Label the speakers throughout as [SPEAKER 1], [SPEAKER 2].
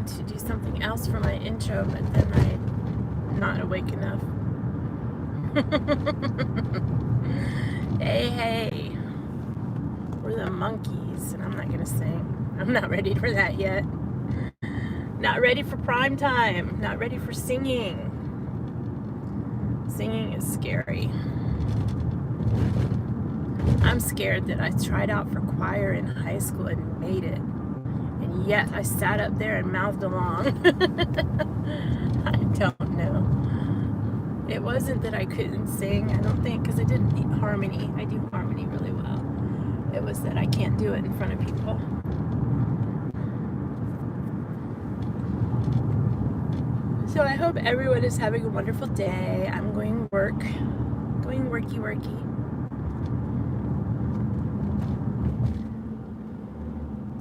[SPEAKER 1] on to do something else for my intro, but then I'm not awake enough. Hey, we're the monkeys, and I'm not gonna sing. I'm not ready for that yet. Not ready for prime time. Not ready for singing. Singing is scary. I'm scared that I tried out for choir in high school and made it. And yet I sat up there and mouthed along. I don't know. It wasn't that I couldn't sing, I don't think, because I didn't need harmony. I do harmony really well. It was that I can't do it in front of people. So I hope everyone is having a wonderful day. I'm going worky.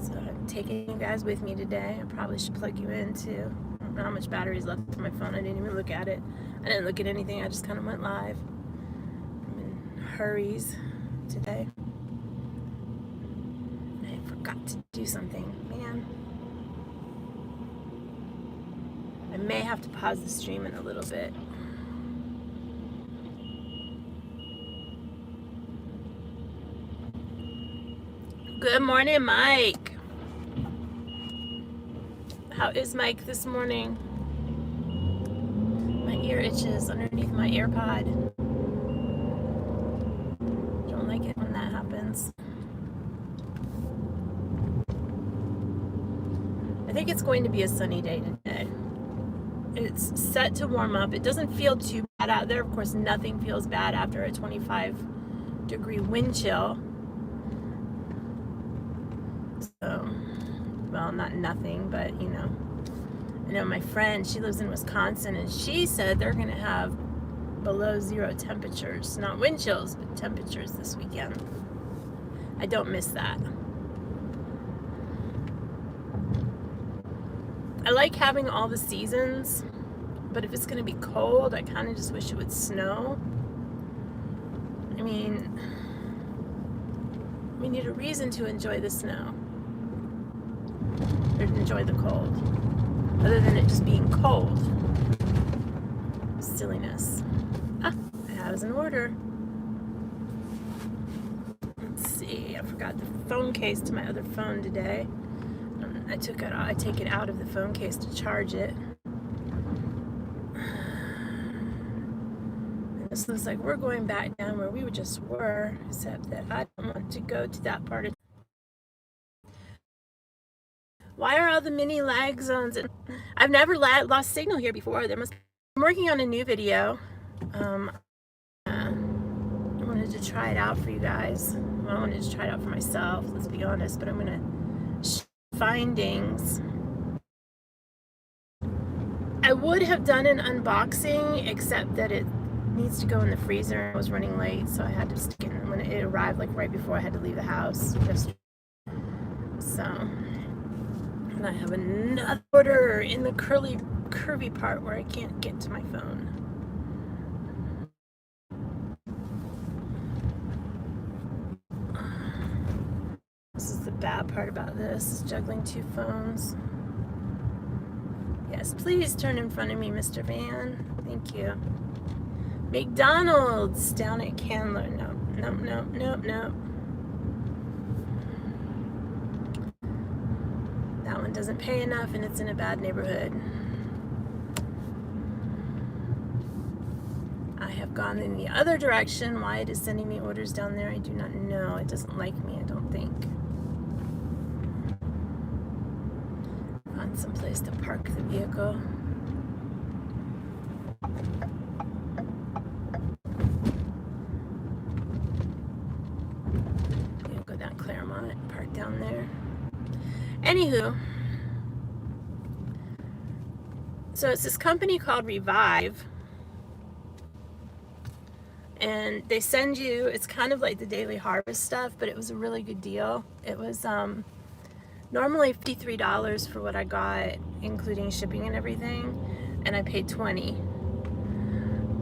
[SPEAKER 1] So I'm taking you guys with me today. I probably should plug you in too. I don't know how much battery's left on my phone. I didn't even look at it. I didn't look at anything. I just kind of went live. I'm in hurries today. I forgot to do something, man. I may have to pause the stream in a little bit. Good morning, Mike. How is Mike this morning? My ear itches underneath my AirPod. Don't like it when that happens. I think it's going to be a sunny day today. It's set to warm up. It doesn't feel too bad out there. Of course, nothing feels bad after a 25-degree wind chill. So, well, not nothing, but you know. I know my friend, she lives in Wisconsin, and she said they're going to have below zero temperatures. Not wind chills, but temperatures this weekend. I don't miss that. I like having all the seasons, but if it's going to be cold, I kind of just wish it would snow. I mean, we need a reason to enjoy the snow or enjoy the cold, other than it just being cold. Silliness. I was in order. Let's see, I forgot the phone case to my other phone today. I take it out of the phone case to charge it. And this looks like we're going back down where we just were, except that I don't want to go to that part of. Why are all the mini lag zones? I've never lost signal here before. I'm working on a new video. I wanted to try it out for you guys. Well, I wanted to try it out for myself, let's be honest, but I'm gonna findings. I would have done an unboxing, except that it needs to go in the freezer. I was running late, so I had to stick it when it arrived, like right before I had to leave the house. So, and I have another order in the curvy part where I can't get to my phone. This is the bad part about this, is juggling two phones. Yes, please turn in front of me, Mr. Van. Thank you. McDonald's down at Candler. Nope. That one doesn't pay enough, and it's in a bad neighborhood. I have gone in the other direction. Why it is sending me orders down there, I do not know. It doesn't like me, I don't think. Find some place to park the vehicle. Yeah, go down Claremont, park down there. Anywho, so it's this company called Revive, and they send you, it's kind of like the Daily Harvest stuff, but it was a really good deal. It was normally $53 for what I got, including shipping and everything, and I paid $20.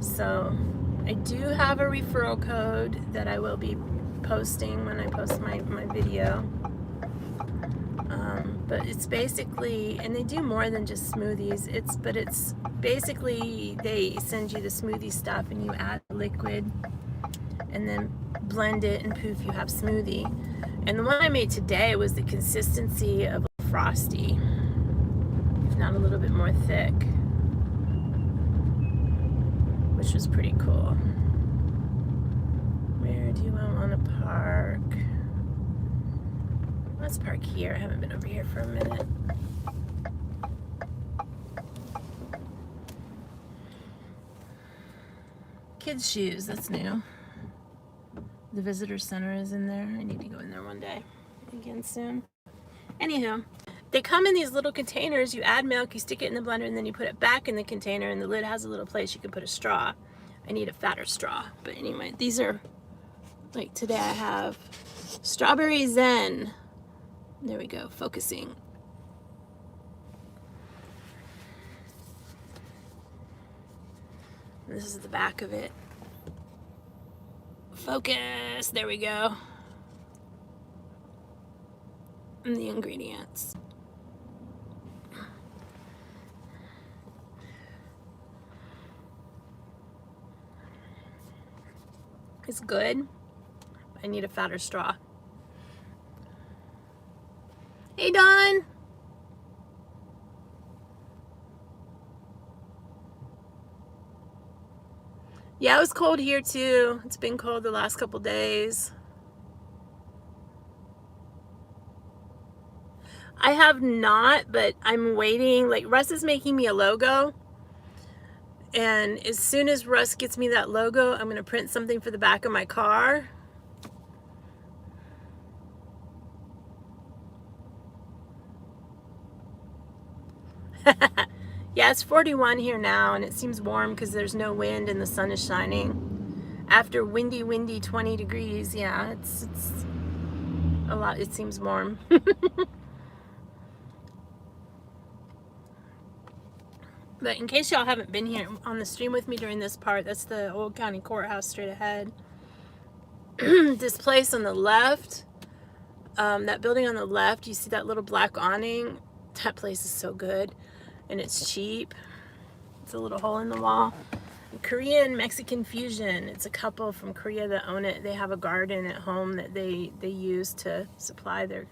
[SPEAKER 1] So I do have a referral code that I will be posting when I post my video. But it's basically, and they do more than just smoothies. It's basically they send you the smoothie stuff and you add liquid and then blend it and poof, you have smoothie. And the one I made today was the consistency of a Frosty, if not a little bit more thick, which was pretty cool. Where do I want to park? Let's park here. I haven't been over here for a minute. Kids' shoes, that's new. The visitor center is in there. I need to go in there one day again soon. Anywho, they come in these little containers. You add milk, you stick it in the blender, and then you put it back in the container, and the lid has a little place you can put a straw. I need a fatter straw. But anyway, these are, like today I have Strawberry Zen. There we go, focusing. This is the back of it. Focus, there we go. And the ingredients. It's good. I need a fatter straw. Hey, Don. Yeah, it was cold here too. It's been cold the last couple days. I have not, but I'm waiting. Like, Russ is making me a logo. And as soon as Russ gets me that logo, I'm going to print something for the back of my car. Yeah, it's 41 here now, and it seems warm because there's no wind and the sun is shining. After windy 20 degrees, yeah, it's a lot. It seems warm. But in case y'all haven't been here on the stream with me during this part, that's the old county courthouse straight ahead. This place on the left, that building on the left, you see that little black awning? That place is so good. And it's cheap. It's a little hole in the wall. Korean Mexican fusion. It's a couple from Korea that own it. They have a garden at home that they use to supply their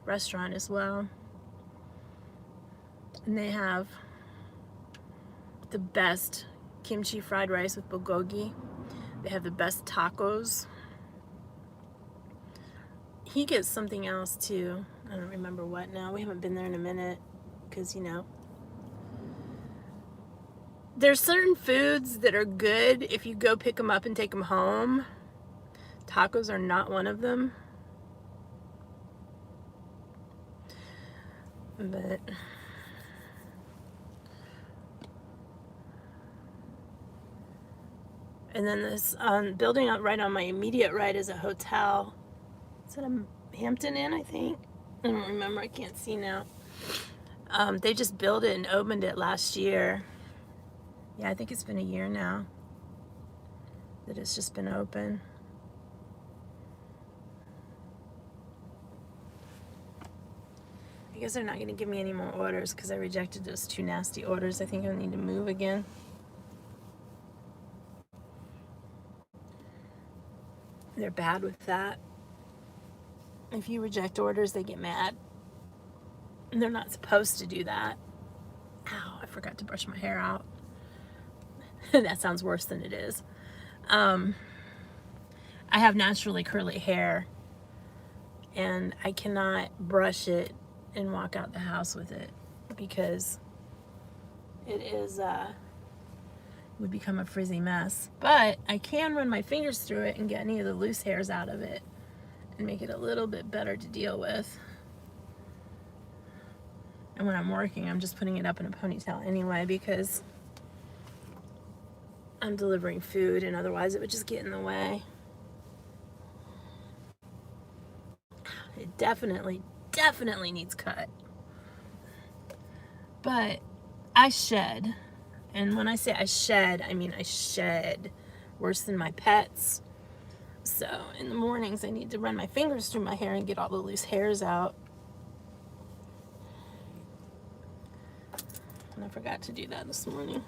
[SPEAKER 1] restaurant as well. And they have the best kimchi fried rice with bulgogi. They have the best tacos. He gets something else too. I don't remember what now. We haven't been there in a minute. Because, you know, there's certain foods that are good if you go pick them up and take them home. Tacos are not one of them. But and then this building right on my immediate right is a hotel. Is that a Hampton Inn, I think? I don't remember. I can't see now. They just built it and opened it last year. Yeah, I think it's been a year now that it's just been open. I guess they're not going to give me any more orders because I rejected those 2 nasty orders. I think I need to move again. They're bad with that. If you reject orders, they get mad. They're not supposed to do that. Ow, I forgot to brush my hair out. That sounds worse than it is. I have naturally curly hair, and I cannot brush it and walk out the house with it because it is would become a frizzy mess. But I can run my fingers through it and get any of the loose hairs out of it and make it a little bit better to deal with. And when I'm working, I'm just putting it up in a ponytail anyway because I'm delivering food and otherwise it would just get in the way. It definitely needs cut. But I shed. And when I say I shed, I mean I shed worse than my pets. So in the mornings I need to run my fingers through my hair and get all the loose hairs out. And I forgot to do that this morning.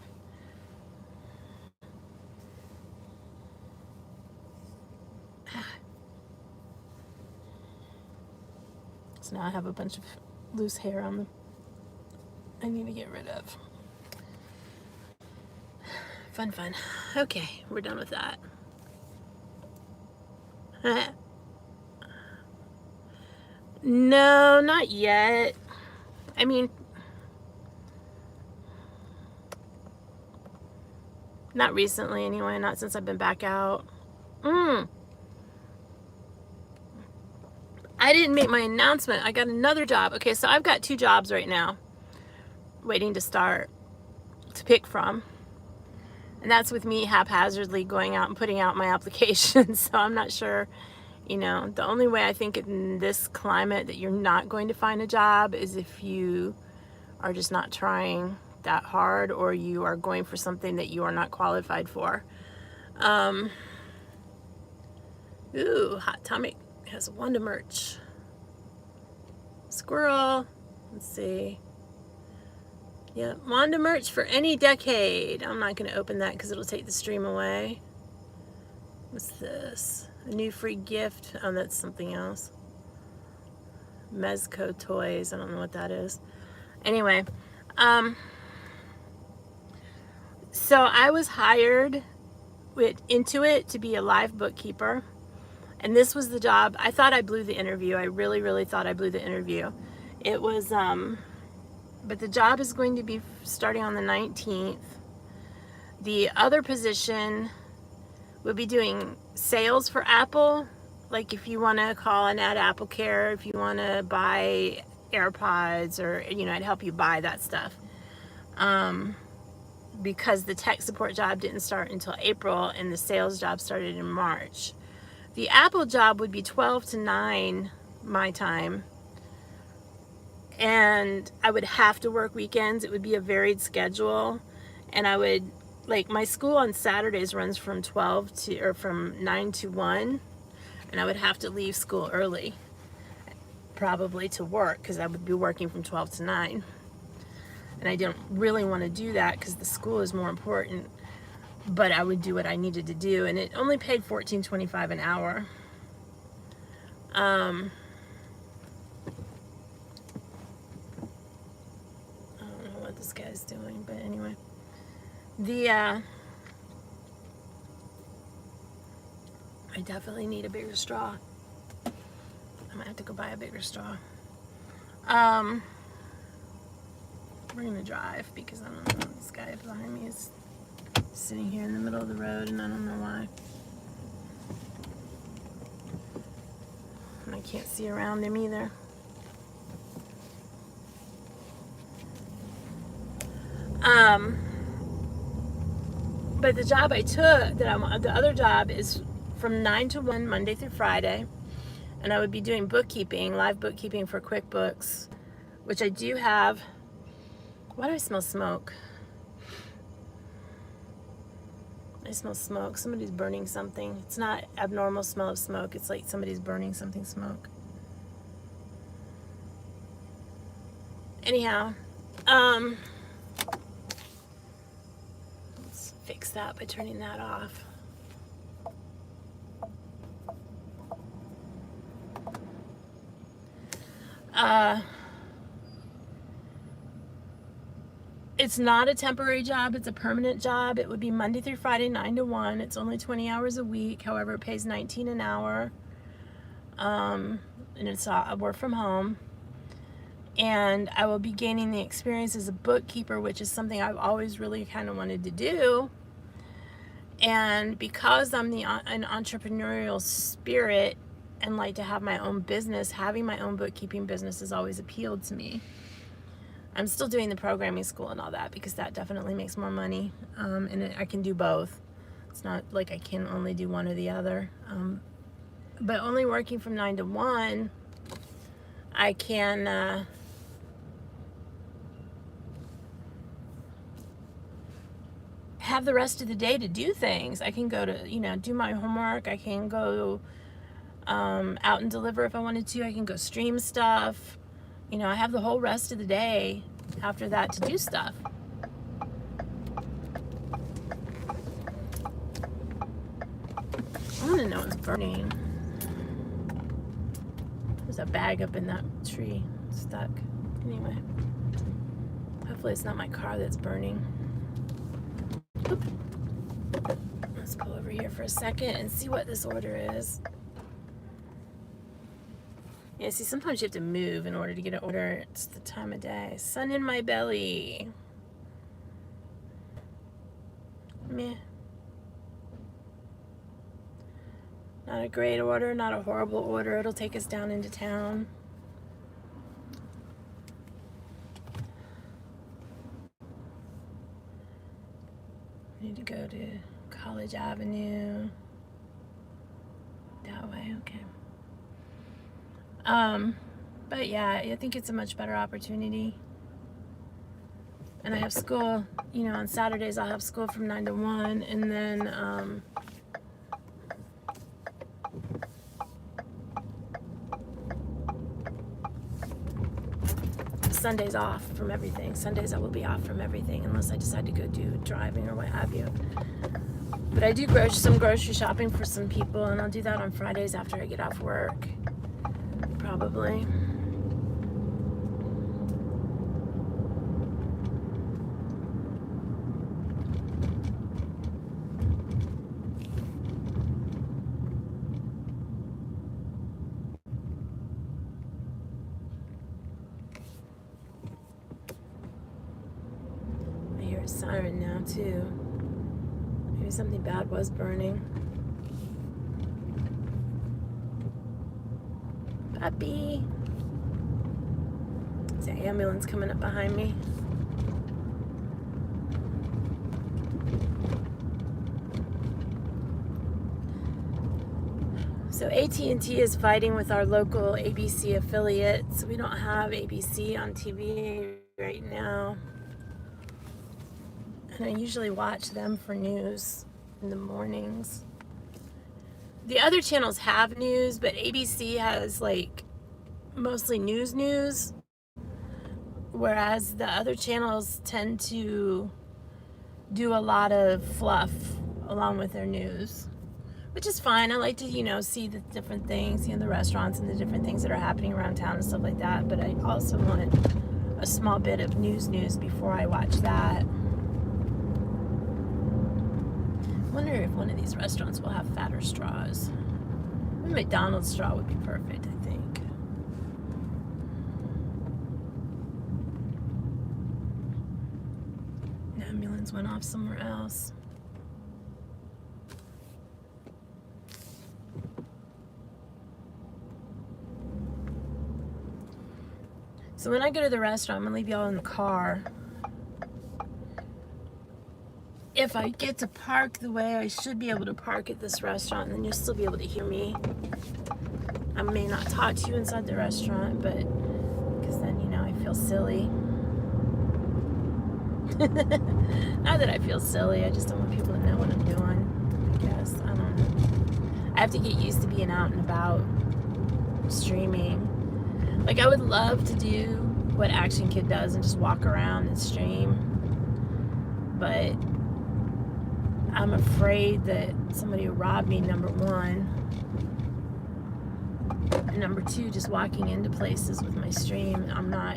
[SPEAKER 1] So now I have a bunch of loose hair on the I need to get rid of. Fun. Okay, we're done with that. No, not yet. I mean, not recently anyway, not since I've been back out. I didn't make my announcement. I got another job. Okay, so I've got 2 jobs right now waiting to start to pick from. And that's with me haphazardly going out and putting out my applications. So I'm not sure, you know, the only way I think in this climate that you're not going to find a job is if you are just not trying that hard, or you are going for something that you are not qualified for. Ooh, Hot Tomic has Wanda merch. Squirrel. Let's see. Yeah, Wanda merch for any decade. I'm not going to open that because it'll take the stream away. What's this? A new free gift. Oh, that's something else. Mezco Toys. I don't know what that is. Anyway, so I was hired with Intuit to be a live bookkeeper. And this was the job. I thought I blew the interview. I really thought I blew the interview. It was, but the job is going to be starting on the 19th. The other position would be doing sales for Apple. Like if you want to call and add Apple Care, if you want to buy AirPods, or, you know, I'd help you buy that stuff. Because the tech support job didn't start until April and the sales job started in March. The Apple job would be 12 to 9 my time, and I would have to work weekends. It would be a varied schedule, and I would, like, my school on Saturdays runs from 9 to 1, and I would have to leave school early, probably to work, because I would be working from 12 to 9, and I didn't really want to do that because the school is more important. But I would do what I needed to do, and it only paid $14.25 an hour. I don't know what this guy's doing, but anyway. I definitely need a bigger straw. I might have to go buy a bigger straw. We're gonna drive because I don't know, this guy behind me is sitting here in the middle of the road, and I don't know why. And I can't see around him either. But the job I took, the other job is from 9 to 1 Monday through Friday, and I would be doing bookkeeping, live bookkeeping for QuickBooks, which I do have. Why do I smell smoke? I smell smoke. Somebody's burning something. It's not abnormal smell of smoke. It's like somebody's burning something smoke. Anyhow, let's fix that by turning that off. It's not a temporary job, it's a permanent job. It would be Monday through Friday, 9 to 1. It's only 20 hours a week. However, it pays $19 an hour. And it's a work from home. And I will be gaining the experience as a bookkeeper, which is something I've always really kind of wanted to do. And because I'm an entrepreneurial spirit and like to have my own business, having my own bookkeeping business has always appealed to me. I'm still doing the programming school and all that because that definitely makes more money, and I can do both. It's not like I can only do one or the other. But only working from 9 to 1, I can have the rest of the day to do things. I can go to, do my homework. I can go out and deliver if I wanted to. I can go stream stuff. I have the whole rest of the day after that to do stuff. I want to know what's burning. There's a bag up in that tree stuck. Anyway, hopefully it's not my car that's burning. Oop. Let's pull over here for a second and see what this order is. Yeah, see, sometimes you have to move in order to get an order. It's the time of day. Sun in my belly. Meh. Not a great order, not a horrible order. It'll take us down into town. Need to go to College Avenue. That way, okay. But yeah, I think it's a much better opportunity. And I have school, on Saturdays I'll have school from 9 to 1, and then, Sundays off from everything. Sundays I will be off from everything unless I decide to go do driving or what have you. But I do some grocery shopping for some people, and I'll do that on Fridays after I get off work. Probably. I hear a siren now too. Maybe something bad was burning. Puppy. There's an ambulance coming up behind me. So AT&T is fighting with our local ABC affiliates. We don't have ABC on TV right now. And I usually watch them for news in the mornings. The other channels have news, but ABC has mostly news, whereas the other channels tend to do a lot of fluff along with their news, which is fine. I like to, see the different things, the restaurants and the different things that are happening around town and stuff like that, but I also want a small bit of news before I watch that. I wonder if one of these restaurants will have fatter straws. A McDonald's straw would be perfect, I think. The ambulance went off somewhere else. So when I go to the restaurant, I'm gonna leave y'all in the car. If I get to park the way I should be able to park at this restaurant, then you'll still be able to hear me. I may not talk to you inside the restaurant, but because then, I feel silly. Not that I feel silly, I just don't want people to know what I'm doing, I guess. I don't know. I have to get used to being out and about streaming. I would love to do what Action Kid does and just walk around and stream, but I'm afraid that somebody will rob me, number one. And number two, just walking into places with my stream, I'm not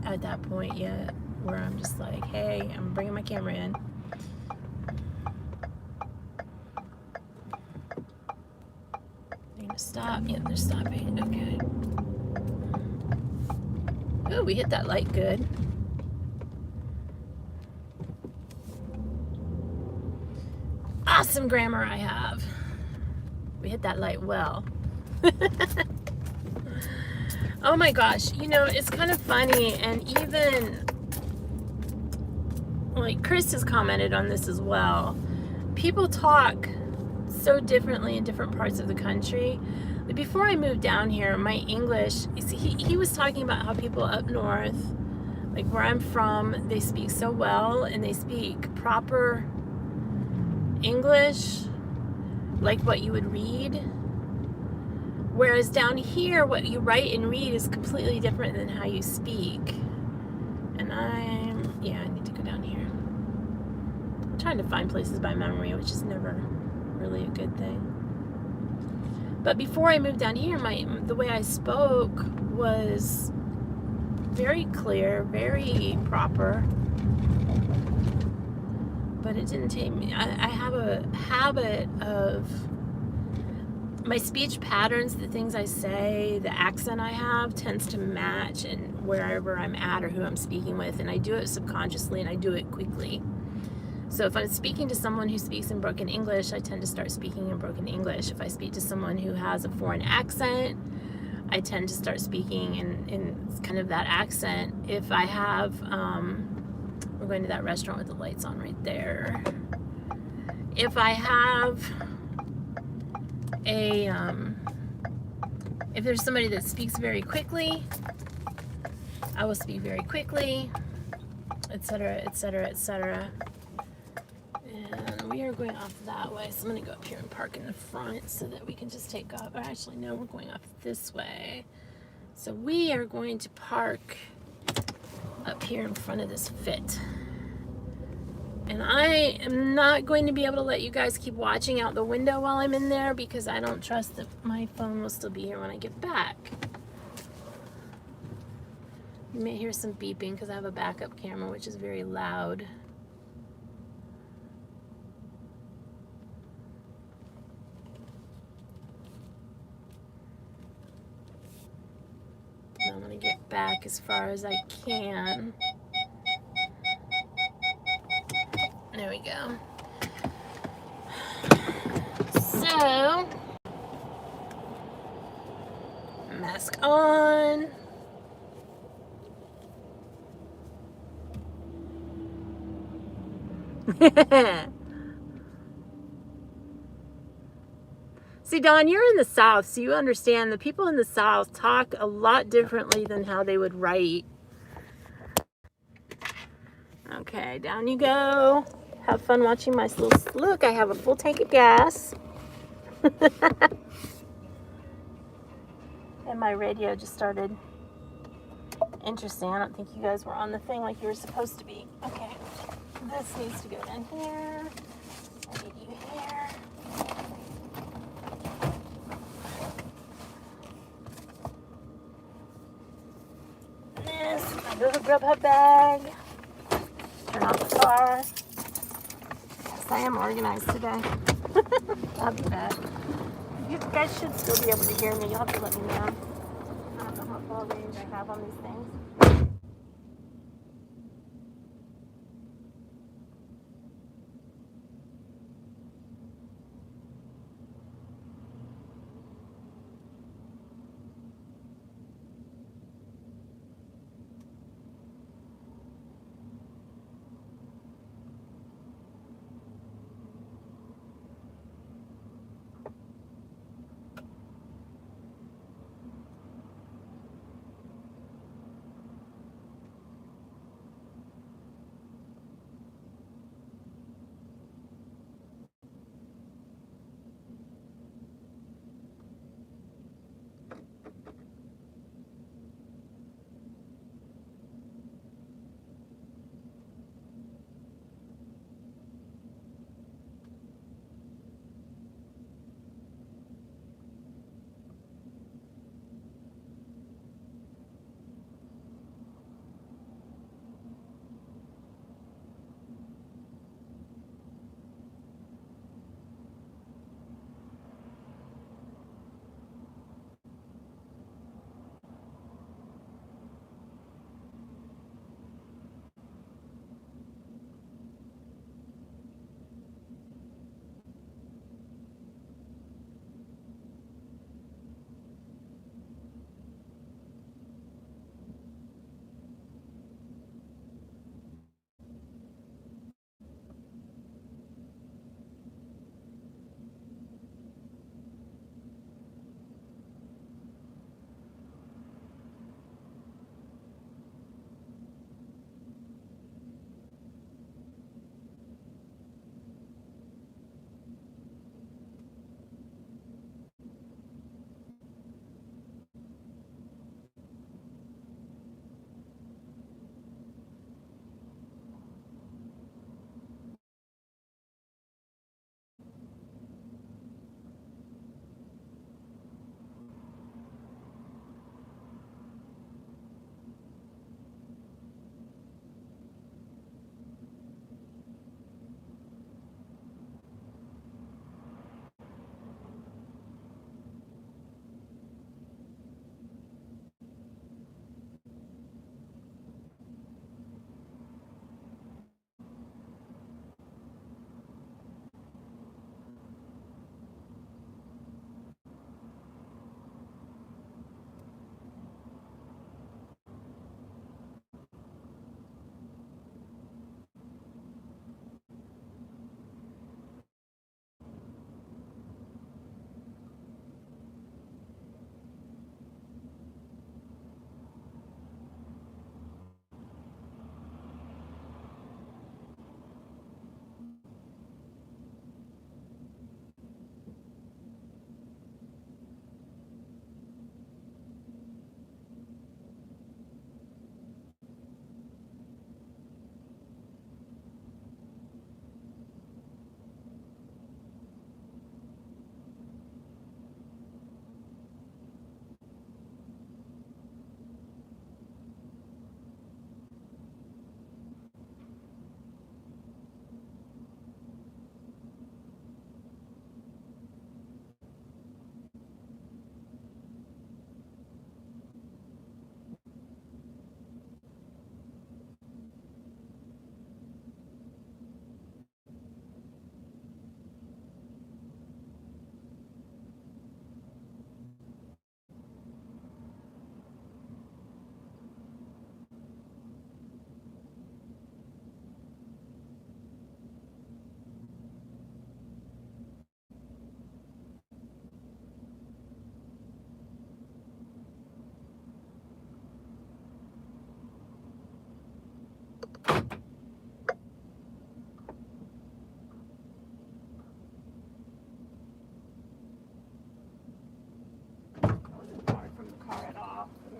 [SPEAKER 1] at that point yet where I'm just like, hey, I'm bringing my camera in. They're gonna stop. Yeah, they're stopping. Okay. Oh, we hit that light good. Awesome grammar I have. We hit that light well. Oh my gosh, it's kind of funny, and even Chris has commented on this as well. People talk so differently in different parts of the country. Before I moved down here, my English, he was talking about how people up north, where I'm from, they speak so well and they speak proper English, like what you would read. Whereas down here, what you write and read is completely different than how you speak. And I need to go down here. I'm trying to find places by memory, which is never really a good thing. But before I moved down here, the way I spoke was very clear, very proper. But it didn't take me. I have a habit of my speech patterns, the things I say, the accent I have tends to match and wherever I'm at or who I'm speaking with, and I do it subconsciously and I do it quickly. So if I'm speaking to someone who speaks in broken English, I tend to start speaking in broken English. If I speak to someone who has a foreign accent, I tend to start speaking in kind of that accent. If I have, we're going to that restaurant with the lights on right there. If I have if there's somebody that speaks very quickly, I will speak very quickly, etc., etc., etc. And we are going off that way, so I'm going to go up here and park in the front so that we can just take off. Or actually, no, we're going off this way. So we are going to park up here in front of this Fit. And I am not going to be able to let you guys keep watching out the window while I'm in there because I don't trust that my phone will still be here when I get back. You may hear some beeping because I have a backup camera, which is very loud. I'm going to get back as far as I can. There we go. So, mask on. See, Dawn, you're in the South, so you understand the people in the South talk a lot differently than how they would write. Okay, down you go. Have fun watching my little... Look, I have a full tank of gas. And my radio just started. Interesting. I don't think you guys were on the thing like you were supposed to be. Okay. This needs to go down here. I need you here. This, my little Grubhub bag. Turn off the car. Yes, I am organized today. I'll be back. You guys should still be able to hear me. You'll have to let me know. I don't know how far range I have on these things.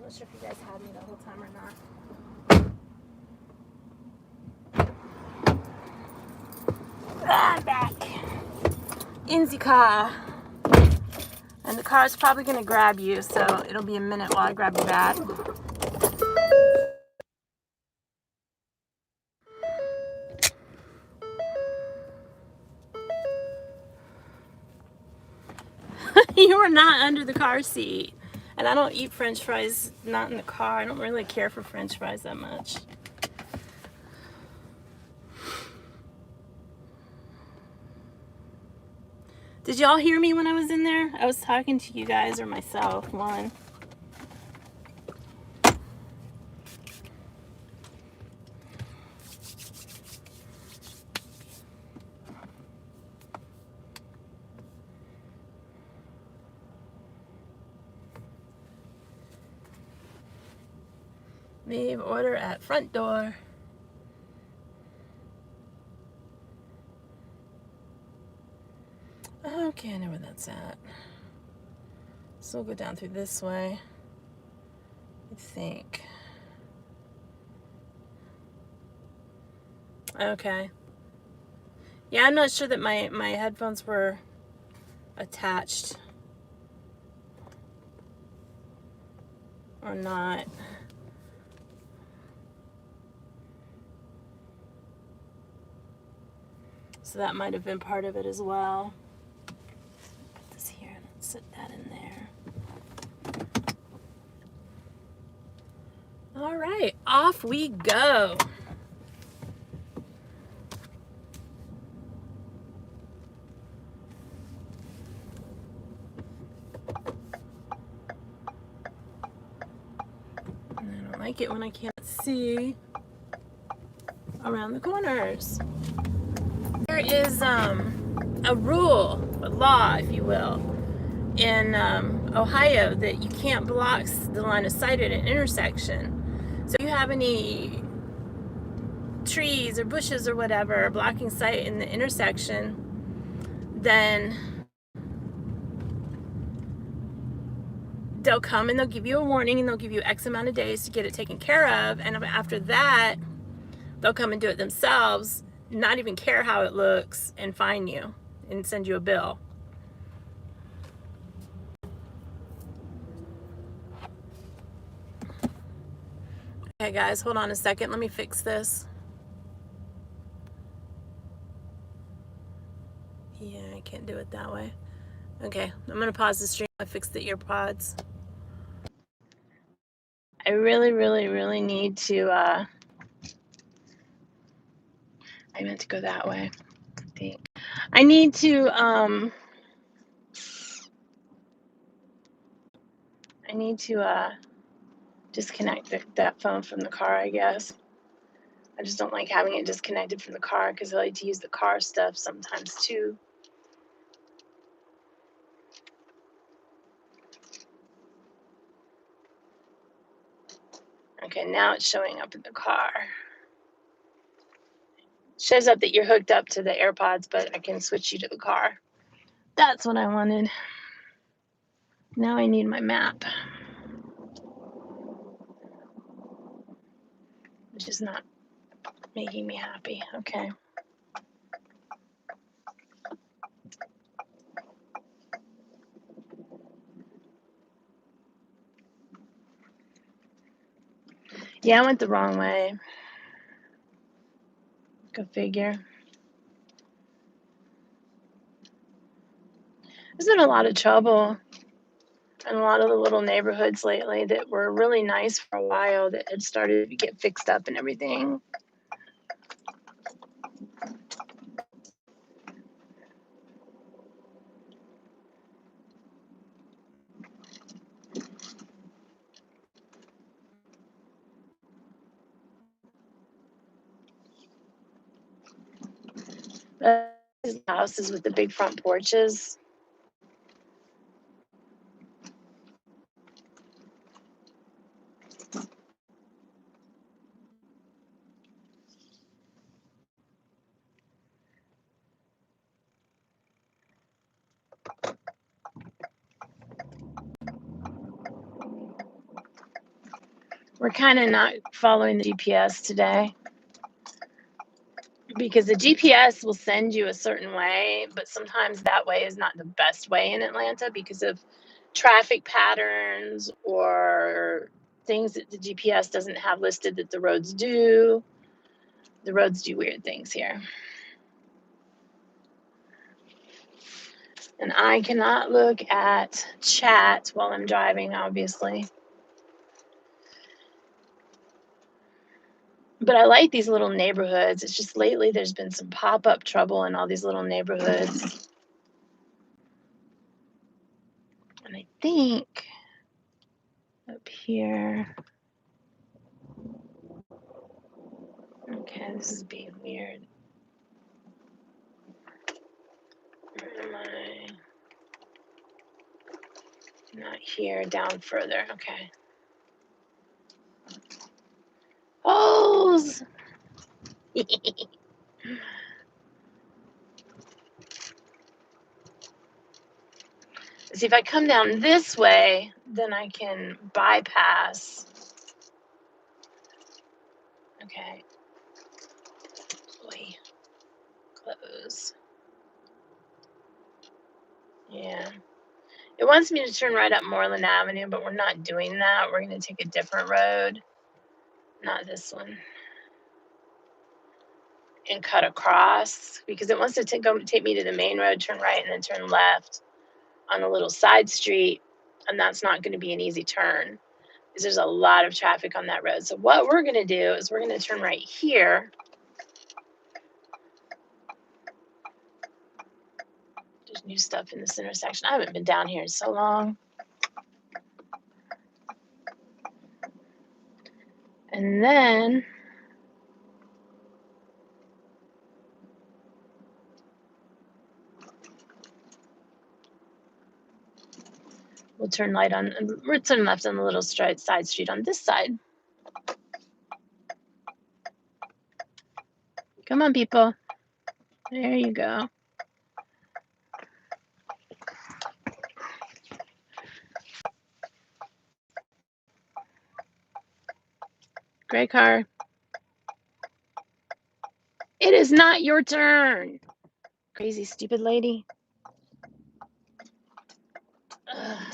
[SPEAKER 1] not sure if you guys had me the whole time or not. I'm back in the car. And the car is probably going to grab you, so it'll be a minute while I grab your bag. You are not under the car seat. And I don't eat French fries not in the car. I don't really care for French fries that much. Did y'all hear me when I was in there? I was talking to you guys or myself, one. Leave order at front door. Okay, I know where that's at. So we'll go down through this way. I think. Okay. Yeah, I'm not sure that my headphones were attached or not. So that might have been part of it as well. Put this here and let's sit that in there. All right, off we go. And I don't like it when I can't see around the corners. There is a rule, a law, if you will, in Ohio that you can't block the line of sight at an intersection. So if you have any trees or bushes or whatever blocking sight in the intersection, then they'll come and they'll give you a warning and they'll give you X amount of days to get it taken care of. And after that, they'll come and do it themselves, not even care how it looks, and fine you and send you a bill. Okay guys, hold on a second. Let me fix this. Yeah, I can't do it that way. Okay, I'm gonna pause the stream. I fixed the ear pods. I really need to, I meant to go that way, I think. I need to, disconnect that phone from the car, I guess. I just don't like having it disconnected from the car because I like to use the car stuff sometimes too. Okay, now it's showing up in the car. It shows up that you're hooked up to the AirPods, but I can switch you to the car. That's what I wanted. Now I need my map, which is not making me happy. Okay. Yeah, I went the wrong way. Go figure. There's been a lot of trouble in a lot of the little neighborhoods lately that were really nice for a while that had started to get fixed up and everything. Houses with the big front porches. We're kind of not following the GPS today because the GPS will send you a certain way, but sometimes that way is not the best way in Atlanta because of traffic patterns or things that the GPS doesn't have listed that the roads do. The roads do weird things here. And I cannot look at chat while I'm driving, obviously. But I like these little neighborhoods. It's just lately there's been some pop-up trouble in all these little neighborhoods. And I think up here. Okay, this is being weird. Where am I? Not here, down further. Okay. Holes! See, if I come down this way, then I can bypass. Okay. Boy. Close. Yeah. It wants me to turn right up Moreland Avenue, but we're not doing that. We're going to take a different road. Not this one. And cut across because it wants to take me to the main road, turn right, and then turn left on a little side street. And that's not going to be an easy turn because there's a lot of traffic on that road. So what we're going to do is we're going to turn right here. There's new stuff in this intersection. I haven't been down here in so long. And then we'll turn right on, and we'll turn left on the little side street on this side. Come on, people. There you go. Gray car. It is not your turn. Crazy, stupid lady. Ugh.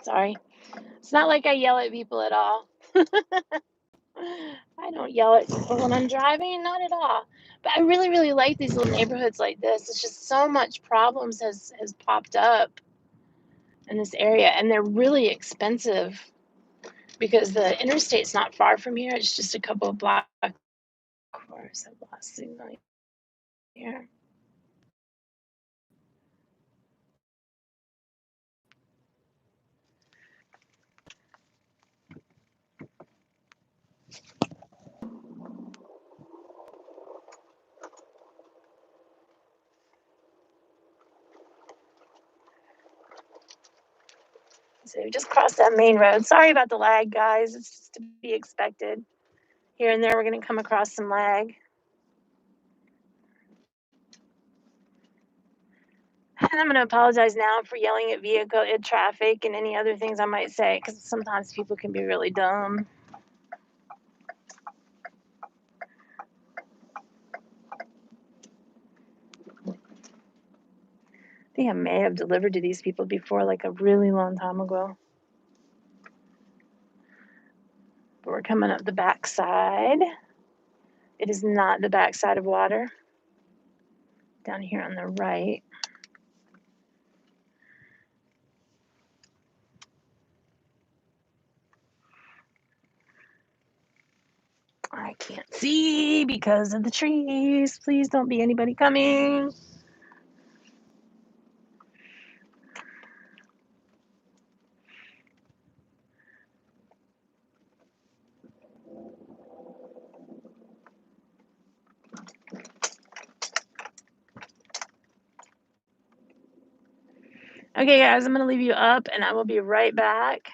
[SPEAKER 1] Sorry. It's not like I yell at people at all. I don't yell at people when I'm driving, not at all. But I really, really like these little neighborhoods like this. It's just so much problems has popped up in this area, and they're really expensive because the interstate's not far from here. It's just a couple of blocks. Of course, I've lost signal here. So we just crossed that main road. Sorry about the lag, guys. It's just to be expected. Here and there, we're going to come across some lag. And I'm going to apologize now for yelling at traffic and any other things I might say, because sometimes people can be really dumb. I think I may have delivered to these people before, like a really long time ago. But we're coming up the backside. It is not the backside of water. Down here on the right. I can't see because of the trees. Please don't be anybody coming. Okay, guys, I'm going to leave you up, and I will be right back.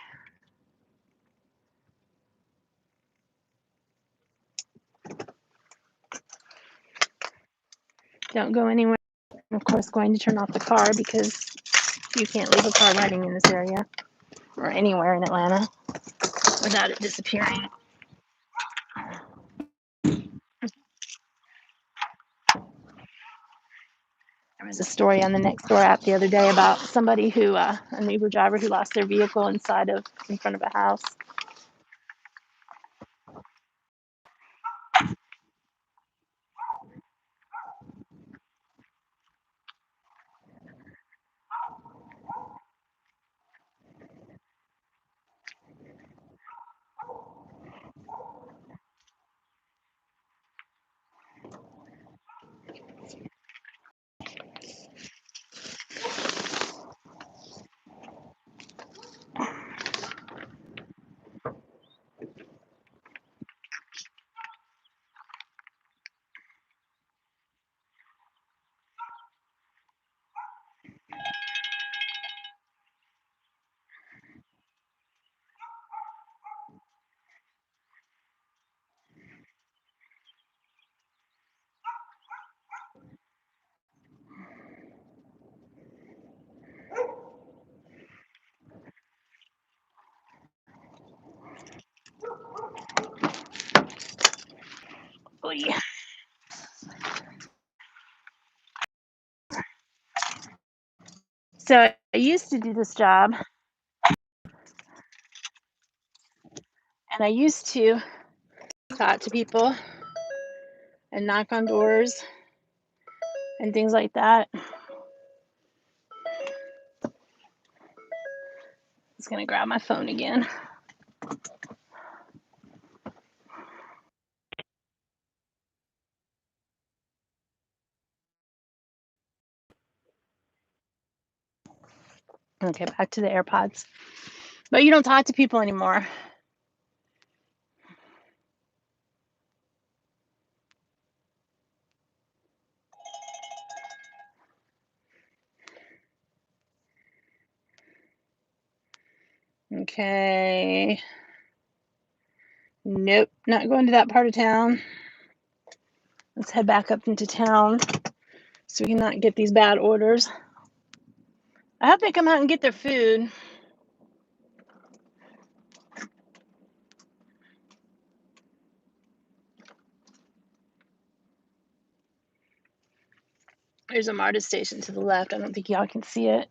[SPEAKER 1] Don't go anywhere. I'm, of course, going to turn off the car because you can't leave a car running in this area or anywhere in Atlanta. without it disappearing. There was a story on the Nextdoor app the other day about somebody who, an Uber driver who lost their vehicle in front of a house. Oh yeah. So I used to do this job, and I used to talk to people and knock on doors and things like that. Just gonna grab my phone again. Okay, back to the AirPods. But you don't talk to people anymore. Okay. Nope, not going to that part of town. Let's head back up into town so we can not get these bad orders. I hope they come out and get their food. There's a MARTA station to the left. I don't think y'all can see it.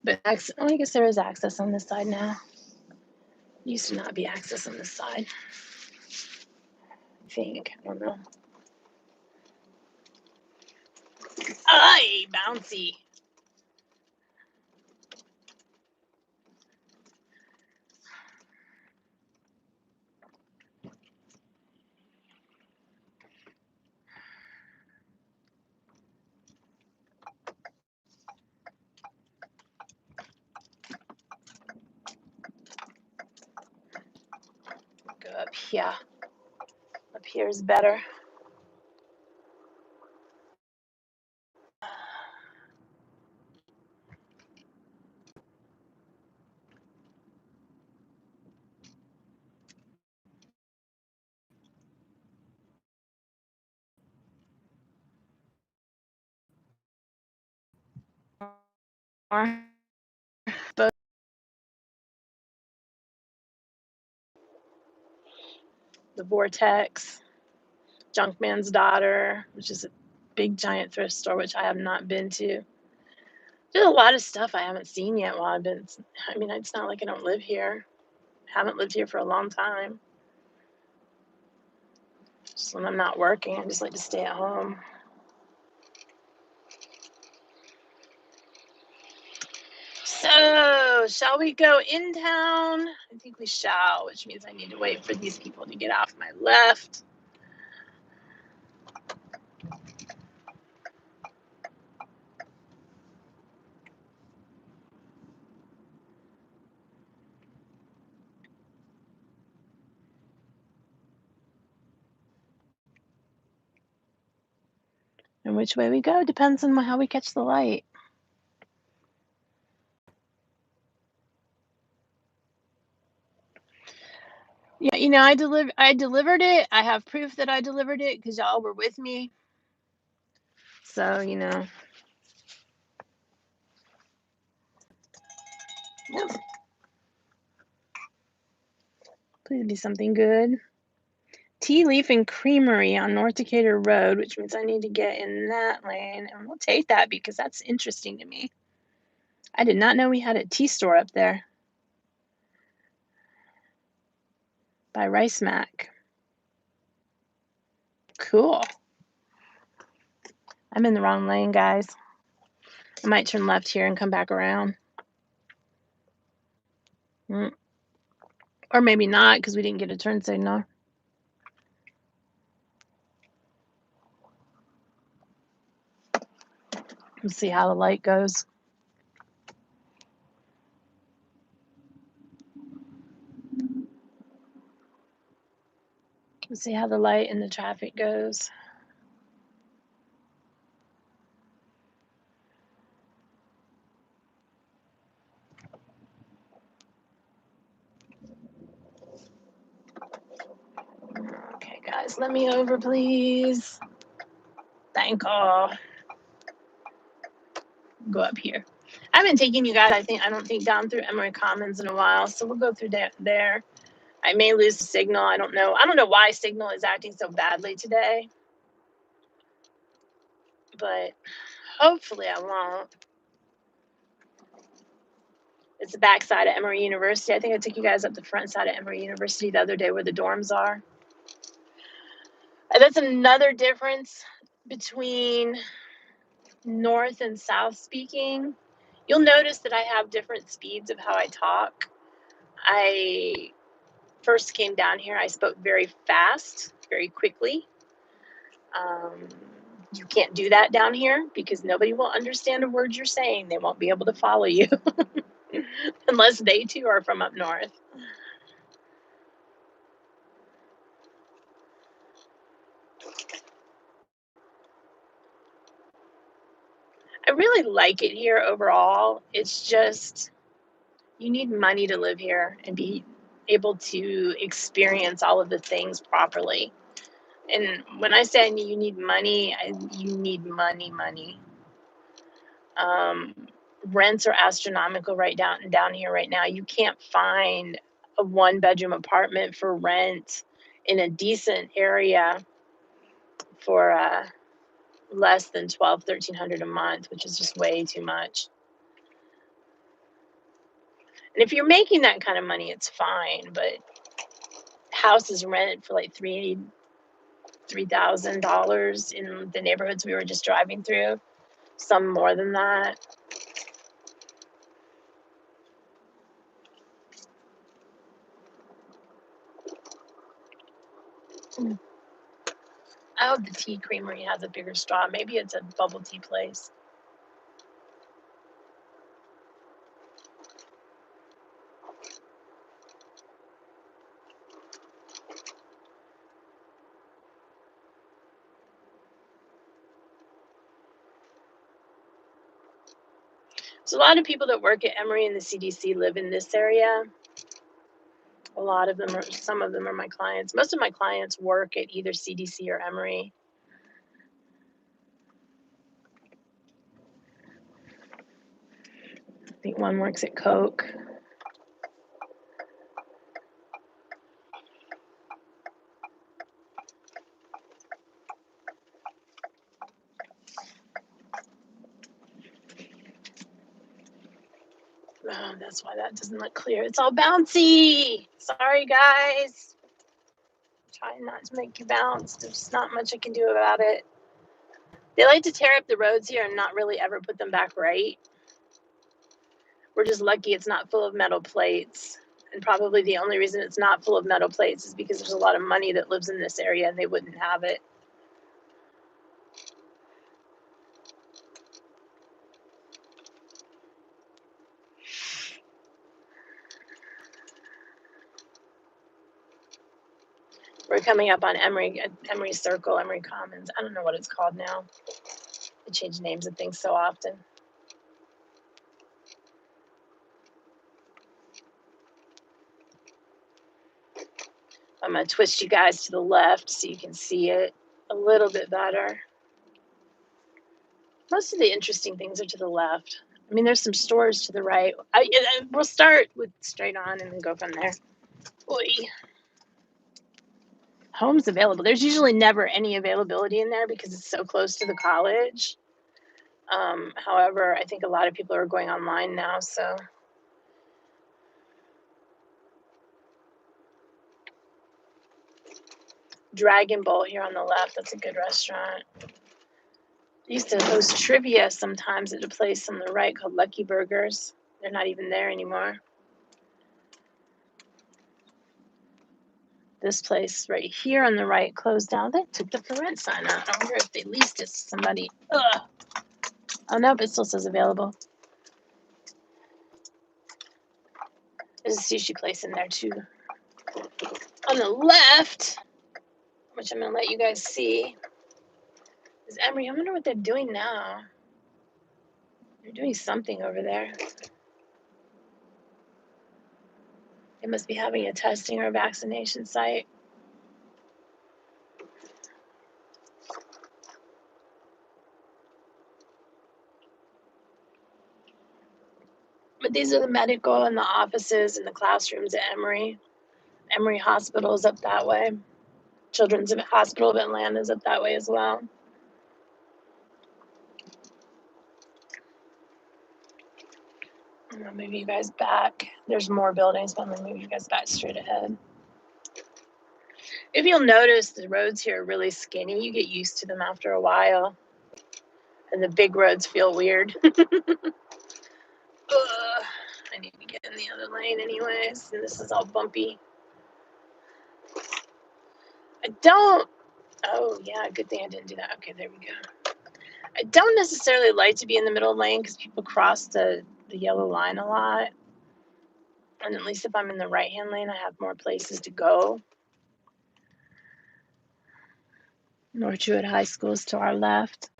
[SPEAKER 1] But I guess there is access on this side now. Used to not be access on this side. I think. I don't know. Ay, bouncy. Go up here. Up here is better. But the Vortex, Junkman's Daughter, which is a big giant thrift store, which I have not been to. There's a lot of stuff I haven't seen yet while I've been. I mean, it's not like I don't live here. I haven't lived here for a long time. Just when I'm not working, I just like to stay at home. So, shall we go in town? I think we shall, which means I need to wait for these people to get off my left. And which way we go depends on how we catch the light. Yeah, you know, I delivered it. I have proof that I delivered it because y'all were with me. So, you know. Yep. Please be something good. Tea Leaf and Creamery on North Decatur Road, which means I need to get in that lane. And we'll take that because that's interesting to me. I did not know we had a tea store up there. By Rice Mac. Cool. I'm in the wrong lane, guys. I might turn left here and come back around. Or maybe not, because we didn't get a turn signal. Let's see how the light goes. Let's see how the light and the traffic goes. Okay, guys, let me over, please. Thank you. Go up here. I haven't taken you guys, I don't think down through Emory Commons in a while, so we'll go through there. I may lose the signal. I don't know why signal is acting so badly today, but hopefully I won't. It's the back side of Emory University. I think I took you guys up the front side of Emory University the other day where the dorms are. And that's another difference between North and South speaking. You'll notice that I have different speeds of how I talk. I first came down here, I spoke very fast, very quickly. You can't do that down here because nobody will understand a word you're saying. They won't be able to follow you unless they too are from up north. I really like it here overall. It's just, you need money to live here and be able to experience all of the things properly. And when I say you need money, you need money. Rents are astronomical down here right now. You can't find a 1-bedroom apartment for rent in a decent area for less than $1,200-$1,300 a month, which is just way too much. And if you're making that kind of money, it's fine. But houses rented for like $3,000 in the neighborhoods we were just driving through. Some more than that. I hope the tea creamery has a bigger straw. Maybe it's a bubble tea place. So a lot of people that work at Emory and the CDC live in this area. Some of them are my clients. Most of my clients work at either CDC or Emory. I think one works at Coke. Oh, that's why that doesn't look clear. It's all bouncy. Sorry, guys. Trying not to make you bounce. There's not much I can do about it. They like to tear up the roads here and not really ever put them back right. We're just lucky it's not full of metal plates. And probably the only reason it's not full of metal plates is because there's a lot of money that lives in this area and they wouldn't have it. We're coming up on Emory Circle, Emory Commons. I don't know what it's called now. They change names of things so often. I'm going to twist you guys to the left so you can see it a little bit better. Most of the interesting things are to the left. I mean, there's some stores to the right. We'll start with straight on and then go from there. Oy. homes available. There's usually never any availability in there because it's so close to the college. However, I think a lot of people are going online now, so Dragon Bolt here on the left, that's a good restaurant. I used to host trivia sometimes at a place on the right called Lucky Burgers. They're not even there anymore. This place right here on the right closed down. They took the for rent sign out. I wonder if they leased it to somebody. Ugh. Oh, no, but it still says available. There's a sushi place in there, too. On the left, which I'm going to let you guys see, is Emory. I wonder what they're doing now. They're doing something over there. They must be having a testing or a vaccination site. But these are the medical and the offices and the classrooms at Emory. Emory Hospital is up that way. Children's Hospital of Atlanta is up that way as well. I'm gonna move you guys back. There's more buildings, but I'm gonna move you guys back straight ahead. If you'll notice, the roads here are really skinny. You get used to them after a while. And the big roads feel weird. I need to get in the other lane anyways. And this is all bumpy. Oh yeah, good thing I didn't do that. Okay, there we go. I don't necessarily like to be in the middle lane because people cross the yellow line a lot. And at least if I'm in the right-hand lane, I have more places to go. North Jewett High School is to our left.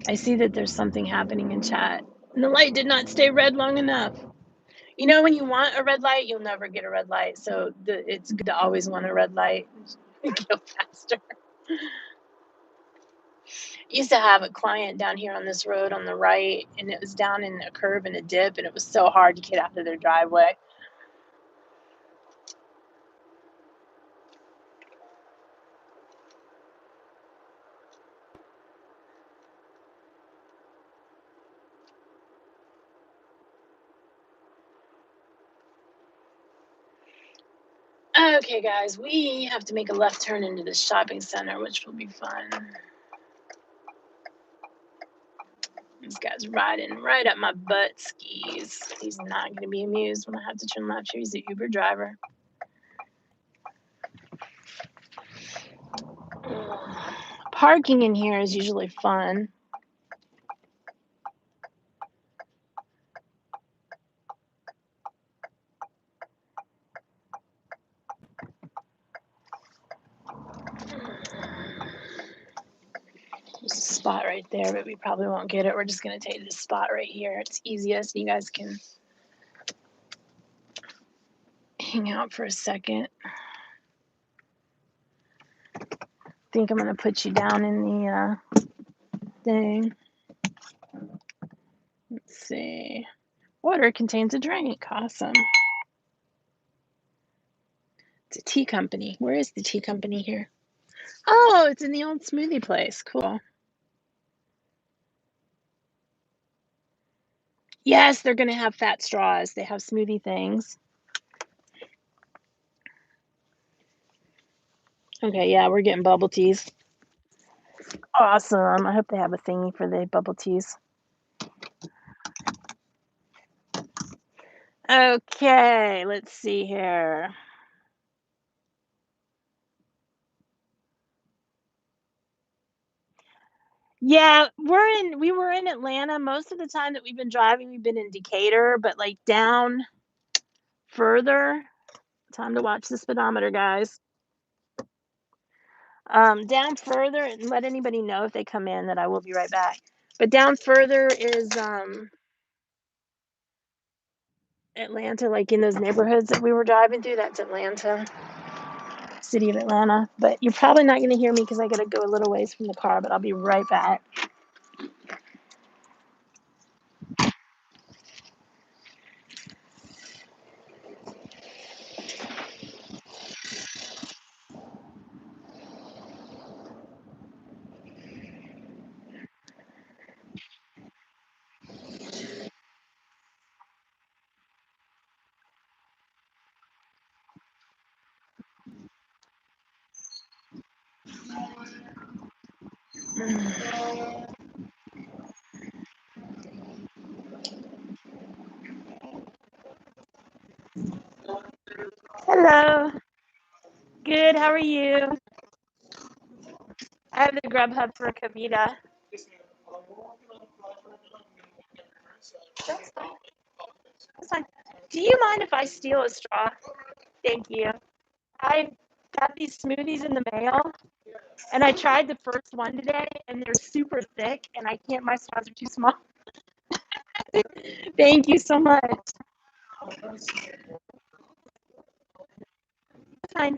[SPEAKER 1] I see that there's something happening in chat. And the light did not stay red long enough. You know, when you want a red light, you'll never get a red light. So it's good to always want a red light. Go faster. I used to have a client down here on this road on the right, and it was down in a curve and a dip, and it was so hard to get out of their driveway. Okay, guys, we have to make a left turn into the shopping center, which will be fun. This guy's riding right up my butt skis. He's not going to be amused when I have to turn left here. He's an Uber driver. Parking in here is usually fun. There's a spot right there, but we probably won't get it. We're just going to take this spot right here. It's easiest. You guys can hang out for a second. I think I'm going to put you down in the thing. Let's see. Water contains a drink. Awesome. It's a tea company. Where is the tea company here? Oh, it's in the old smoothie place. Cool. Yes, they're going to have fat straws. They have smoothie things. Okay, yeah, we're getting bubble teas. Awesome. I hope they have a thingy for the bubble teas. Okay, let's see here. Yeah, we were in Atlanta. Most of the time that we've been driving, we've been in Decatur, but like down further. Time to watch the speedometer, guys. Down further, and let anybody know if they come in that I will be right back. But down further is Atlanta, like in those neighborhoods that we were driving through. That's Atlanta, city of Atlanta. But you're probably not going to hear me because I got to go a little ways from the car, but I'll be right back. Hello. Good. How are you? I have the Grubhub for Kavita. That's fine. That's fine. Do you mind if I steal a straw? Thank you. I got these smoothies in the mail, and I tried the first one today, and they're super thick, and I can't. My straws are too small. Thank you so much. That's fine.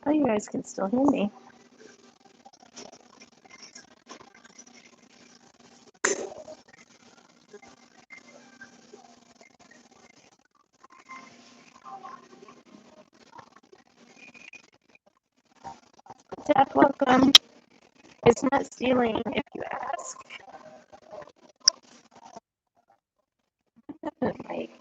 [SPEAKER 1] Oh, you guys can still hear me. Jeff, welcome. It's not stealing if you ask. Like,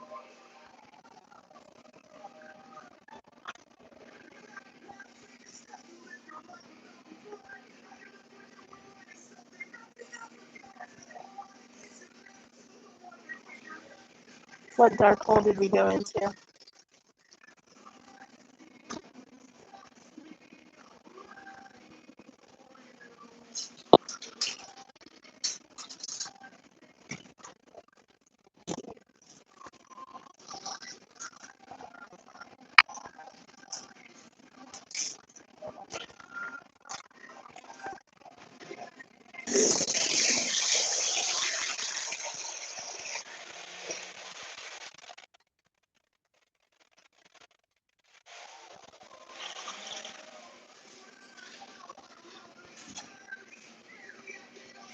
[SPEAKER 1] what dark hole did we go into?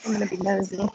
[SPEAKER 1] I'm gonna be nosy.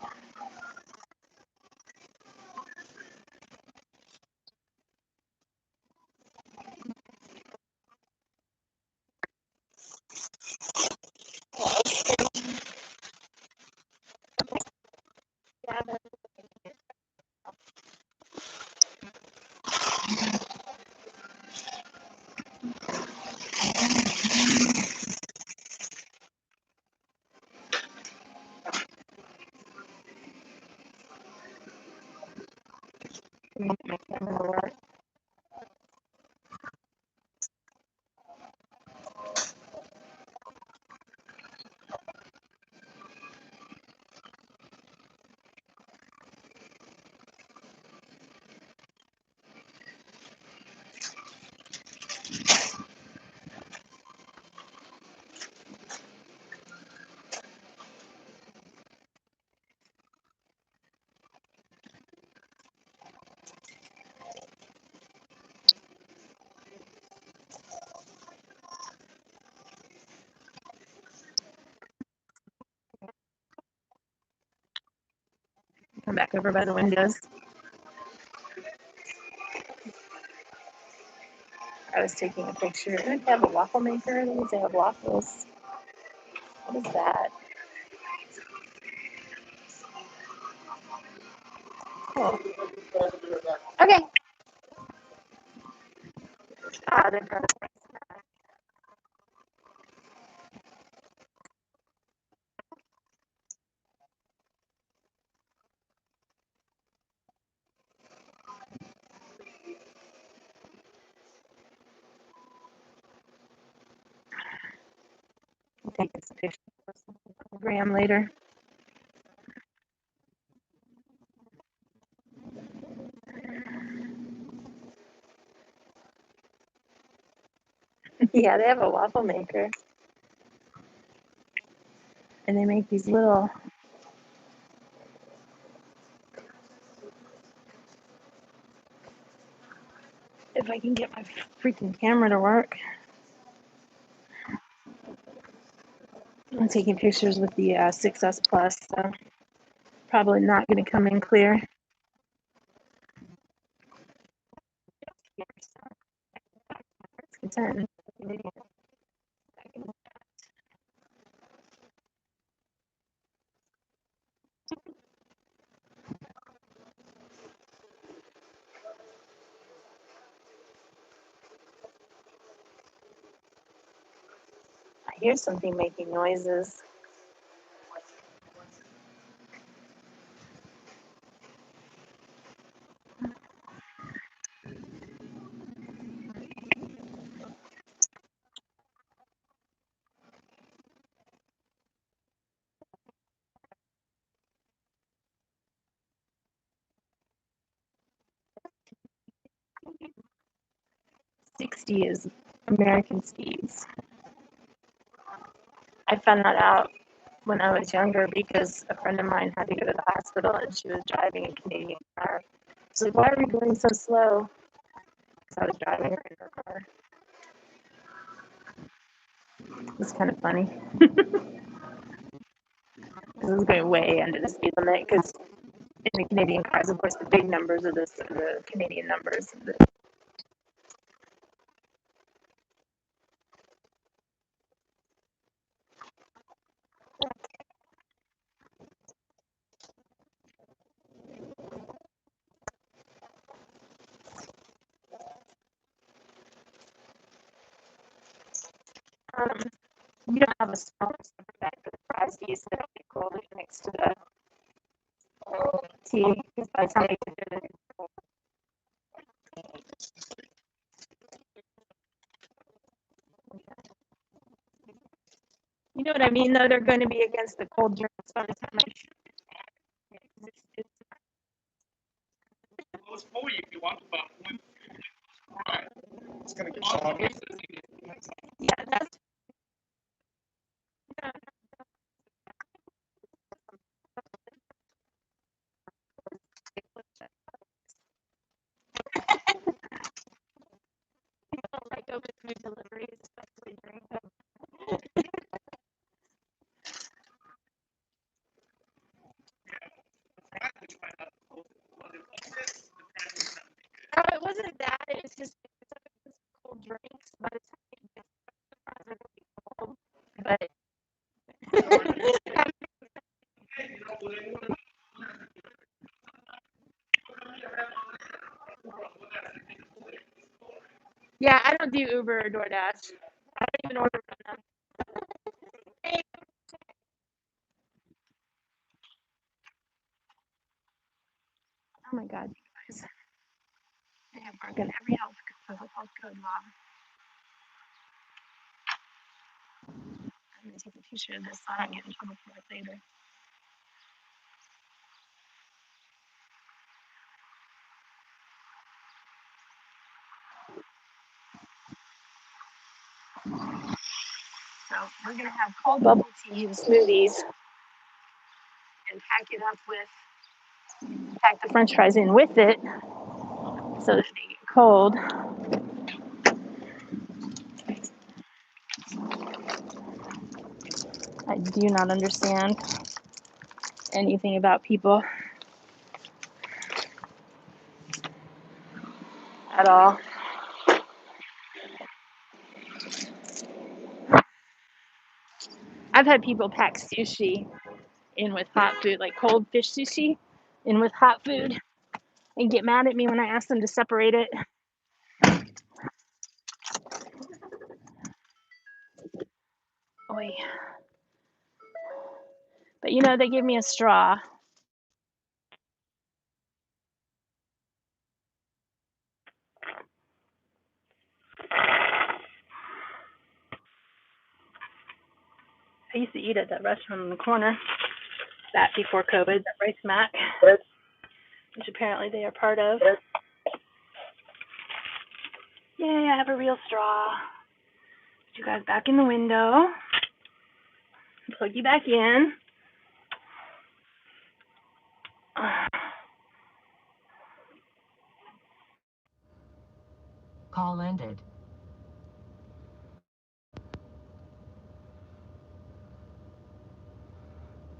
[SPEAKER 1] Come back over by the windows. I was taking a picture. Do they have a waffle maker? They need to have waffles. What is that? Oh, okay. Ah, they're good. I'll take this picture for Graham later. Yeah, they have a waffle maker. And they make these little, if I can get my freaking camera to work. I'm taking pictures with the 6S Plus, so probably not going to come in clear. Content. I hear something making noises. $60 is American speeds. I found that out when I was younger because a friend of mine had to go to the hospital and she was driving a Canadian car. She's like, why are we going so slow? Because I was driving her in her car. It was kind of funny. This is going way under the speed limit because in the Canadian cars, of course, the big numbers are the Canadian numbers. You don't have a small bag for the fries. Do you sit up cold next to the tea? Because by the time you get it, you know what I mean, though? They're going to be against the cold drinks by the time I shoot. It's for you if you want, but it's going to get soggy. Yeah, that's. People like over food deliveries, especially during COVID. No, it wasn't that. It was just cold drinks. By the time you get fries, they're going to be cold. But yeah, I don't do Uber or DoorDash. I don't even order from them. Oh my God, you guys. They have broken every health code law. I'm going to take a picture of this so I don't get in trouble for it later. So we're going to have cold bubble tea and smoothies and pack the french fries in with it so that they get cold. I do not understand anything about people at all. I've had people pack sushi in with hot food, like cold fish sushi in with hot food, and get mad at me when I ask them to separate it. Oy. But you know, they give me a straw. I used to eat at that restaurant in the corner, that before COVID, that Rice Mac, which apparently they are part of. Yay, I have a real straw. you guys back in the window. Plug you back in.
[SPEAKER 2] Call ended.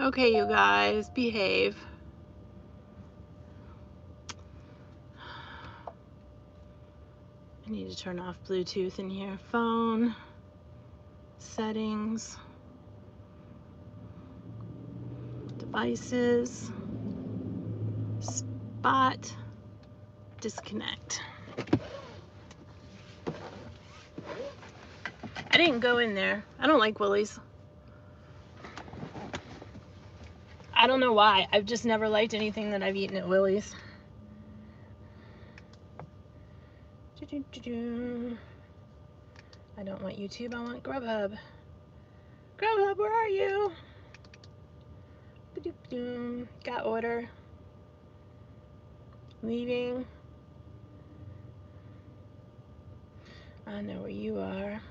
[SPEAKER 1] Okay, you guys, behave. I need to turn off Bluetooth in here. Phone, settings, devices, spot, disconnect. I didn't go in there. I don't like Willie's. I don't know why. I've just never liked anything that I've eaten at Willie's. I don't want YouTube. I want Grubhub. Grubhub, where are you? Got order. Leaving. I know where you are.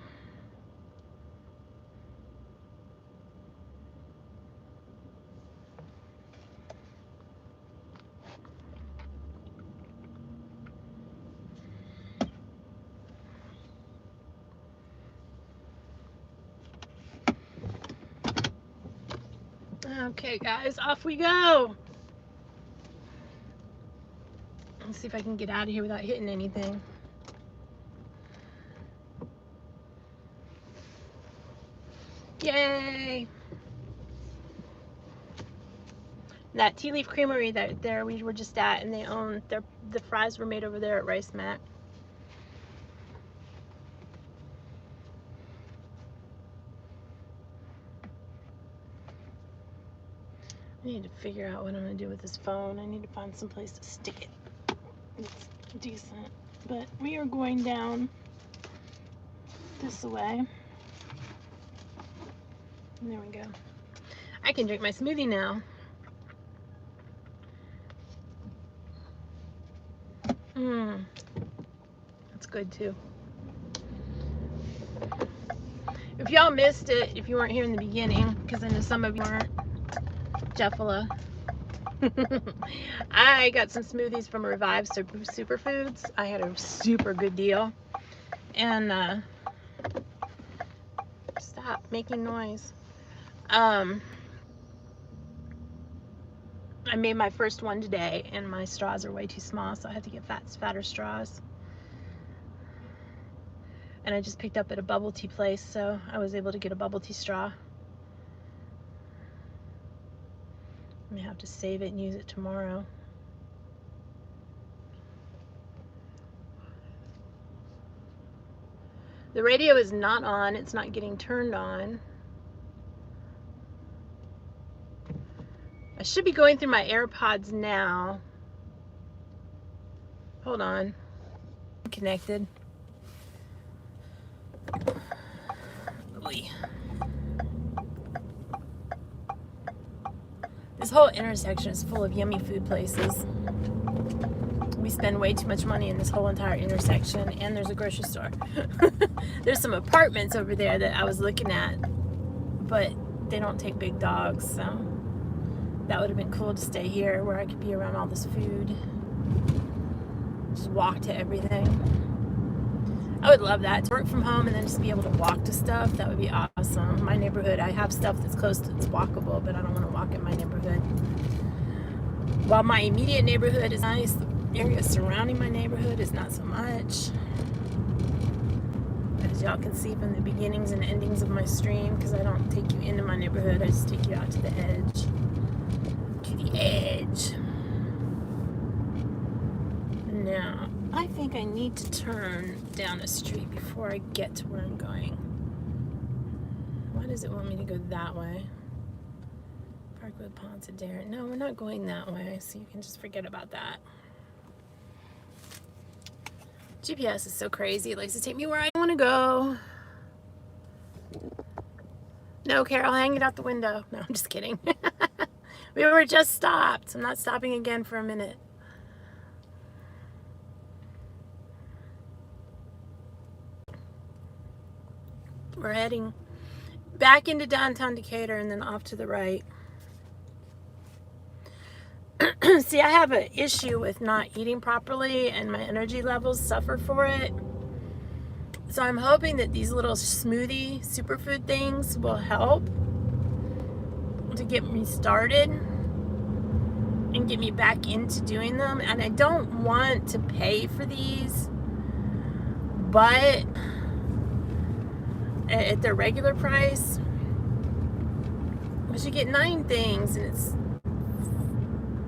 [SPEAKER 1] Okay, guys, off we go. Let's see if I can get out of here without hitting anything. Yay! That Tea Leaf Creamery that there we were just at, and they own the fries were made over there at Rice Mac. I need to figure out what I'm gonna do with this phone. I need to find some place to stick it. It's decent, but we are going down this way. And there we go. I can drink my smoothie now. That's good too. If y'all missed it, if you weren't here in the beginning, because I know some of you weren't, Jeffala. I got some smoothies from Revive Superfoods. I had a super good deal. And stop making noise. I made my first one today, and my straws are way too small, so I had to get fatter straws. And I just picked up at a bubble tea place, so I was able to get a bubble tea straw. I may have to save it and use it tomorrow. The radio is not on. It's not getting turned on. I should be going through my AirPods now. Hold on. I'm connected. Oy. This whole intersection is full of yummy food places. We spend way too much money in this whole entire intersection, and there's a grocery store. There's some apartments over there that I was looking at, but they don't take big dogs, so that would have been cool to stay here where I could be around all this food. Just walk to everything. I would love that, to work from home and then just be able to walk to stuff. That would be awesome. My neighborhood, I have stuff that's close to, it's walkable, but I don't want to walk in my neighborhood. While my immediate neighborhood is nice, the area surrounding my neighborhood is not so much. As y'all can see from the beginnings and endings of my stream, because I don't take you into my neighborhood, I just take you out to the edge. To the edge. Now, I think I need to turn down a street before I get to where I'm going. Why does it want me to go that way? Parkwood Ponce Adair. No, we're not going that way, so you can just forget about that. GPS is so crazy. It likes to take me where I want to go. No, Carol, hang it out the window. No, I'm just kidding. We were just stopped. I'm not stopping again for a minute. We're heading back into downtown Decatur and then off to the right. See, I have an issue with not eating properly and my energy levels suffer for it. So I'm hoping that these little smoothie superfood things will help to get me started and get me back into doing them. And I don't want to pay for these, but at their regular price, I should get 9 things, and it's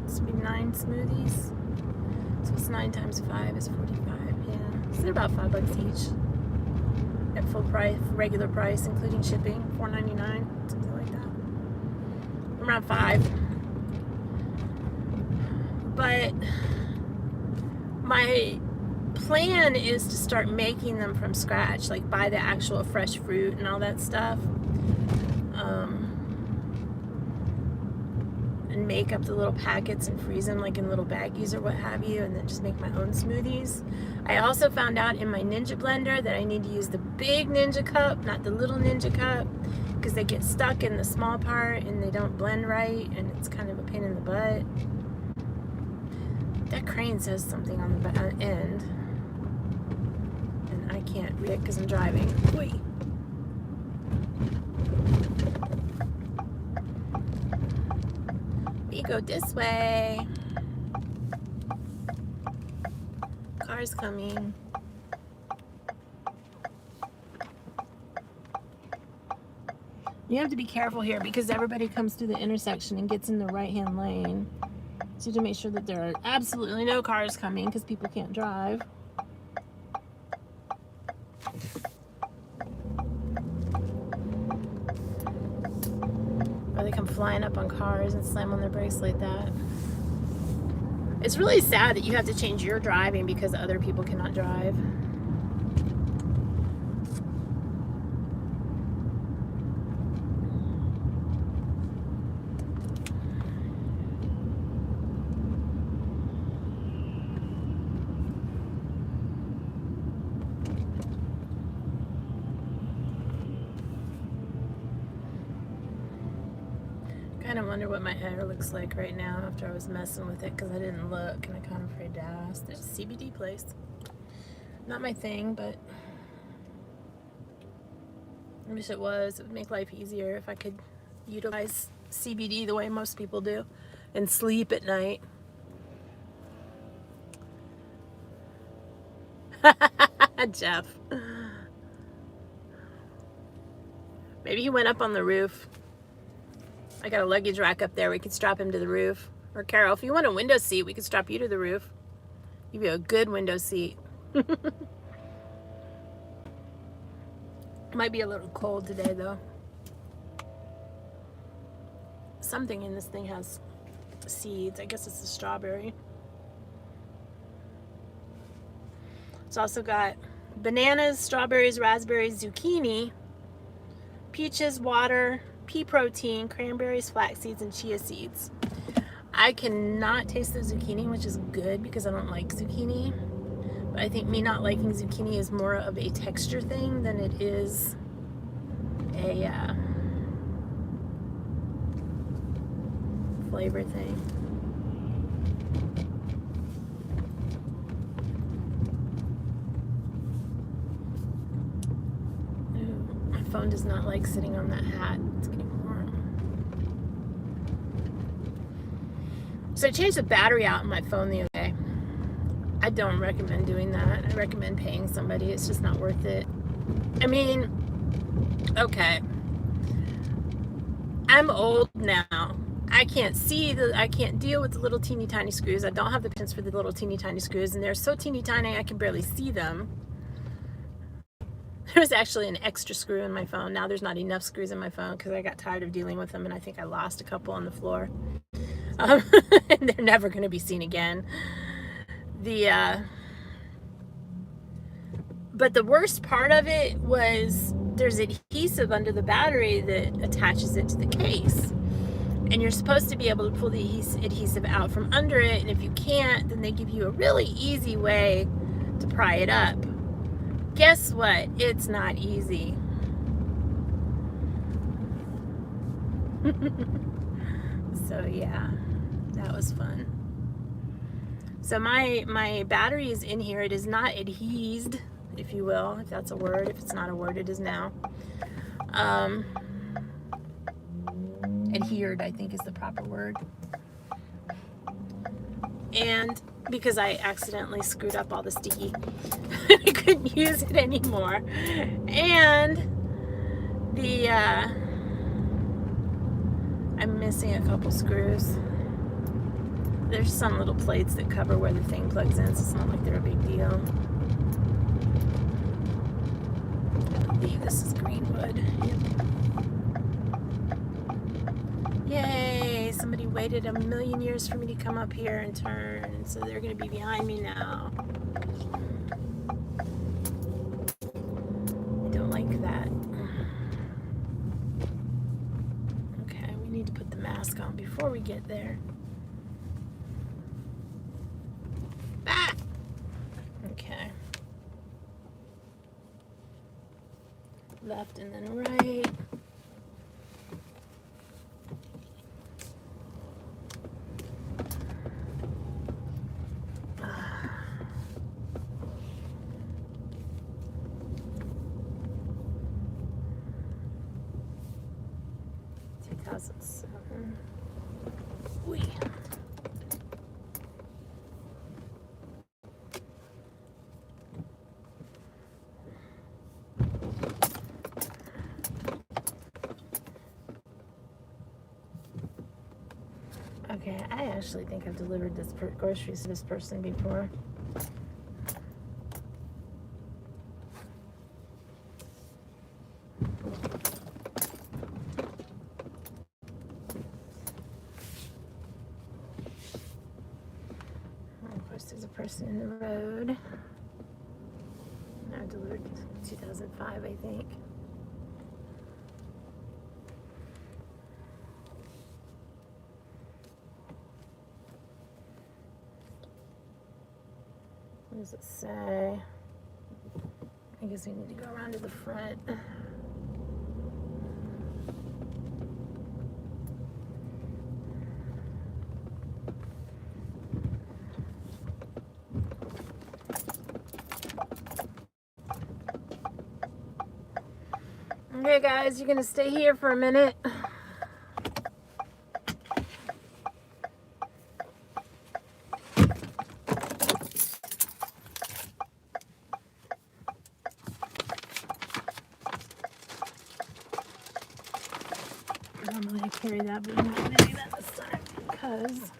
[SPEAKER 1] supposed to be 9 smoothies. So it's 9 times 5 is 45. Yeah, so they're about $5 each at full price, regular price, including shipping, $4.99, something like that. Around 5. But my plan is to start making them from scratch, like buy the actual fresh fruit and all that stuff, and make up the little packets and freeze them like in little baggies or what have you, and then just make my own smoothies. I also found out in my Ninja blender that I need to use the big Ninja cup, not the little Ninja cup, because they get stuck in the small part and they don't blend right, and it's kind of a pain in the butt. That crane says something on the end, and I can't read it because I'm driving. Wait. We go this way. Car's coming. You have to be careful here because everybody comes through the intersection and gets in the right-hand lane. So you have to make sure that there are absolutely no cars coming because people can't drive. Or they come flying up on cars and slam on their brakes like that. It's really sad that you have to change your driving because other people cannot drive. I kind of wonder what my hair looks like right now after I was messing with it because I didn't look and I'm kind of afraid to ask. There's a CBD place. Not my thing, but I wish it was. It would make life easier if I could utilize CBD the way most people do and sleep at night. Jeff. Maybe he went up on the roof. I got a luggage rack up there. We could strap him to the roof. Or Carol, if you want a window seat, we could strap you to the roof. Give you a good window seat. Might be a little cold today, though. Something in this thing has seeds. I guess it's a strawberry. It's also got bananas, strawberries, raspberries, zucchini, peaches, water, pea protein, cranberries, flax seeds, and chia seeds. I cannot taste the zucchini, which is good because I don't like zucchini. But I think me not liking zucchini is more of a texture thing than it is a flavor thing. Ooh, my phone does not like sitting on that hat. It's getting warm. So I changed the battery out on my phone the other day. I don't recommend doing that. I recommend paying somebody. It's just not worth it. I mean, okay. I'm old now. I can't deal with the little teeny tiny screws. I don't have the patience for the little teeny tiny screws, and they're so teeny tiny I can barely see them. There was actually an extra screw in my phone. Now there's not enough screws in my phone because I got tired of dealing with them, and I think I lost a couple on the floor. And they're never going to be seen again. But the worst part of it was there's adhesive under the battery that attaches it to the case. And you're supposed to be able to pull the adhesive out from under it, and if you can't, then they give you a really easy way to pry it up. Guess what? It's not easy. So yeah, that was fun. So my battery is in here. It is not adhesed, if you will, if that's a word. If it's not a word, it is now. Adhered, I think, is the proper word. And because I accidentally screwed up all the sticky, I couldn't use it anymore. And I'm missing a couple screws. There's some little plates that cover where the thing plugs in, so it's not like they're a big deal. I believe this is Greenwood. Yay! Somebody waited a million years for me to come up here and turn, so they're going to be behind me now. I don't like that. Okay, we need to put the mask on before we get there. Ah! Okay. Left and then right. Wee. Okay, I actually think I've delivered this groceries to this person before. Of course, there's a person in the road. I delivered 2005, I think. What does it say? I guess we need to go around to the front. Okay, guys, you're gonna stay here for a minute. Normally I carry that, but I'm not gonna do that this time because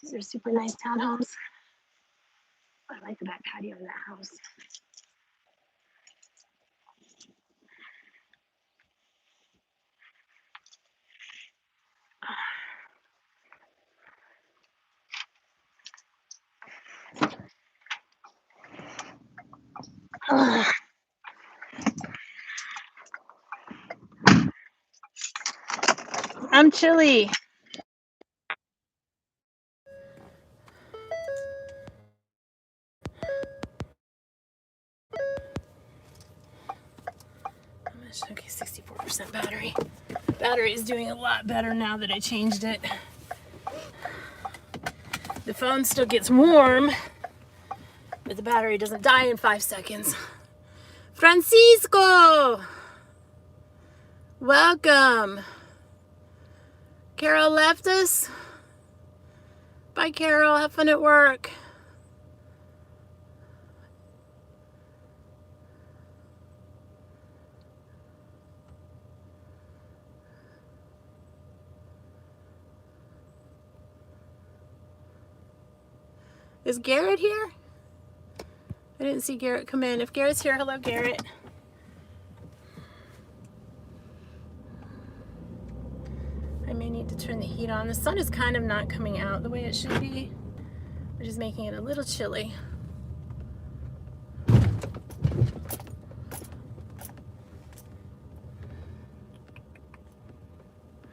[SPEAKER 1] these are super nice townhomes. I like the back patio in that house. I'm chilly. Okay, 64% battery. Battery is doing a lot better now that I changed it. The phone still gets warm, but the battery doesn't die in 5 seconds. Francisco! Welcome. Carol left us. Bye, Carol. Have fun at work. Is Garrett here? I didn't see Garrett come in. If Garrett's here, hello, Garrett. I may need to turn the heat on. The sun is kind of not coming out the way it should be, which is making it a little chilly.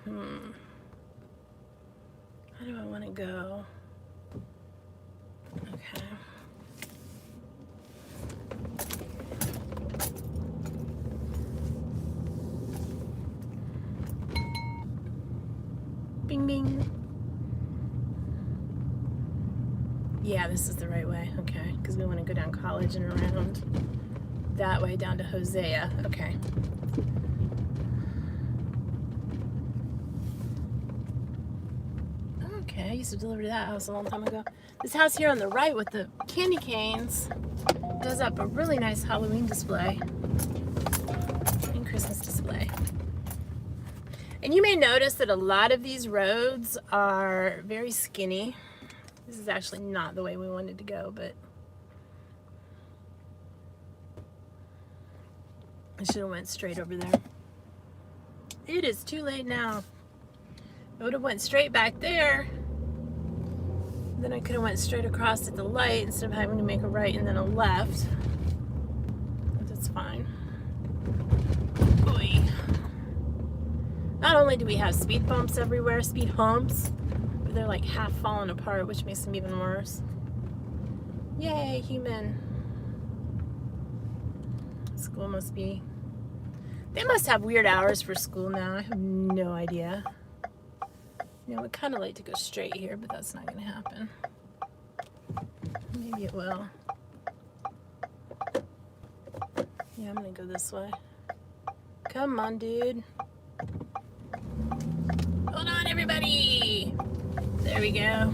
[SPEAKER 1] How do I want to go? Okay. Bing, bing. Yeah, this is the right way. Okay, because we want to go down College and around that way down to Hosea. Okay. Okay, I used to deliver to that house a long time ago. This house here on the right with the candy canes does up a really nice Halloween display and Christmas display. And you may notice that a lot of these roads are very skinny. This is actually not the way we wanted to go, but I should have went straight over there. It is too late now. I would have went straight back there. Then I could have went straight across at the light instead of having to make a right and then a left. But that's fine. Oy. Not only do we have speed bumps everywhere, speed humps, but they're like half falling apart, which makes them even worse. Yay, human. School must be... They must have weird hours for school now. I have no idea. You know, we'd kind of like to go straight here, but that's not going to happen. Maybe it will. Yeah, I'm going to go this way. Come on, dude. Hold on, everybody. There we go.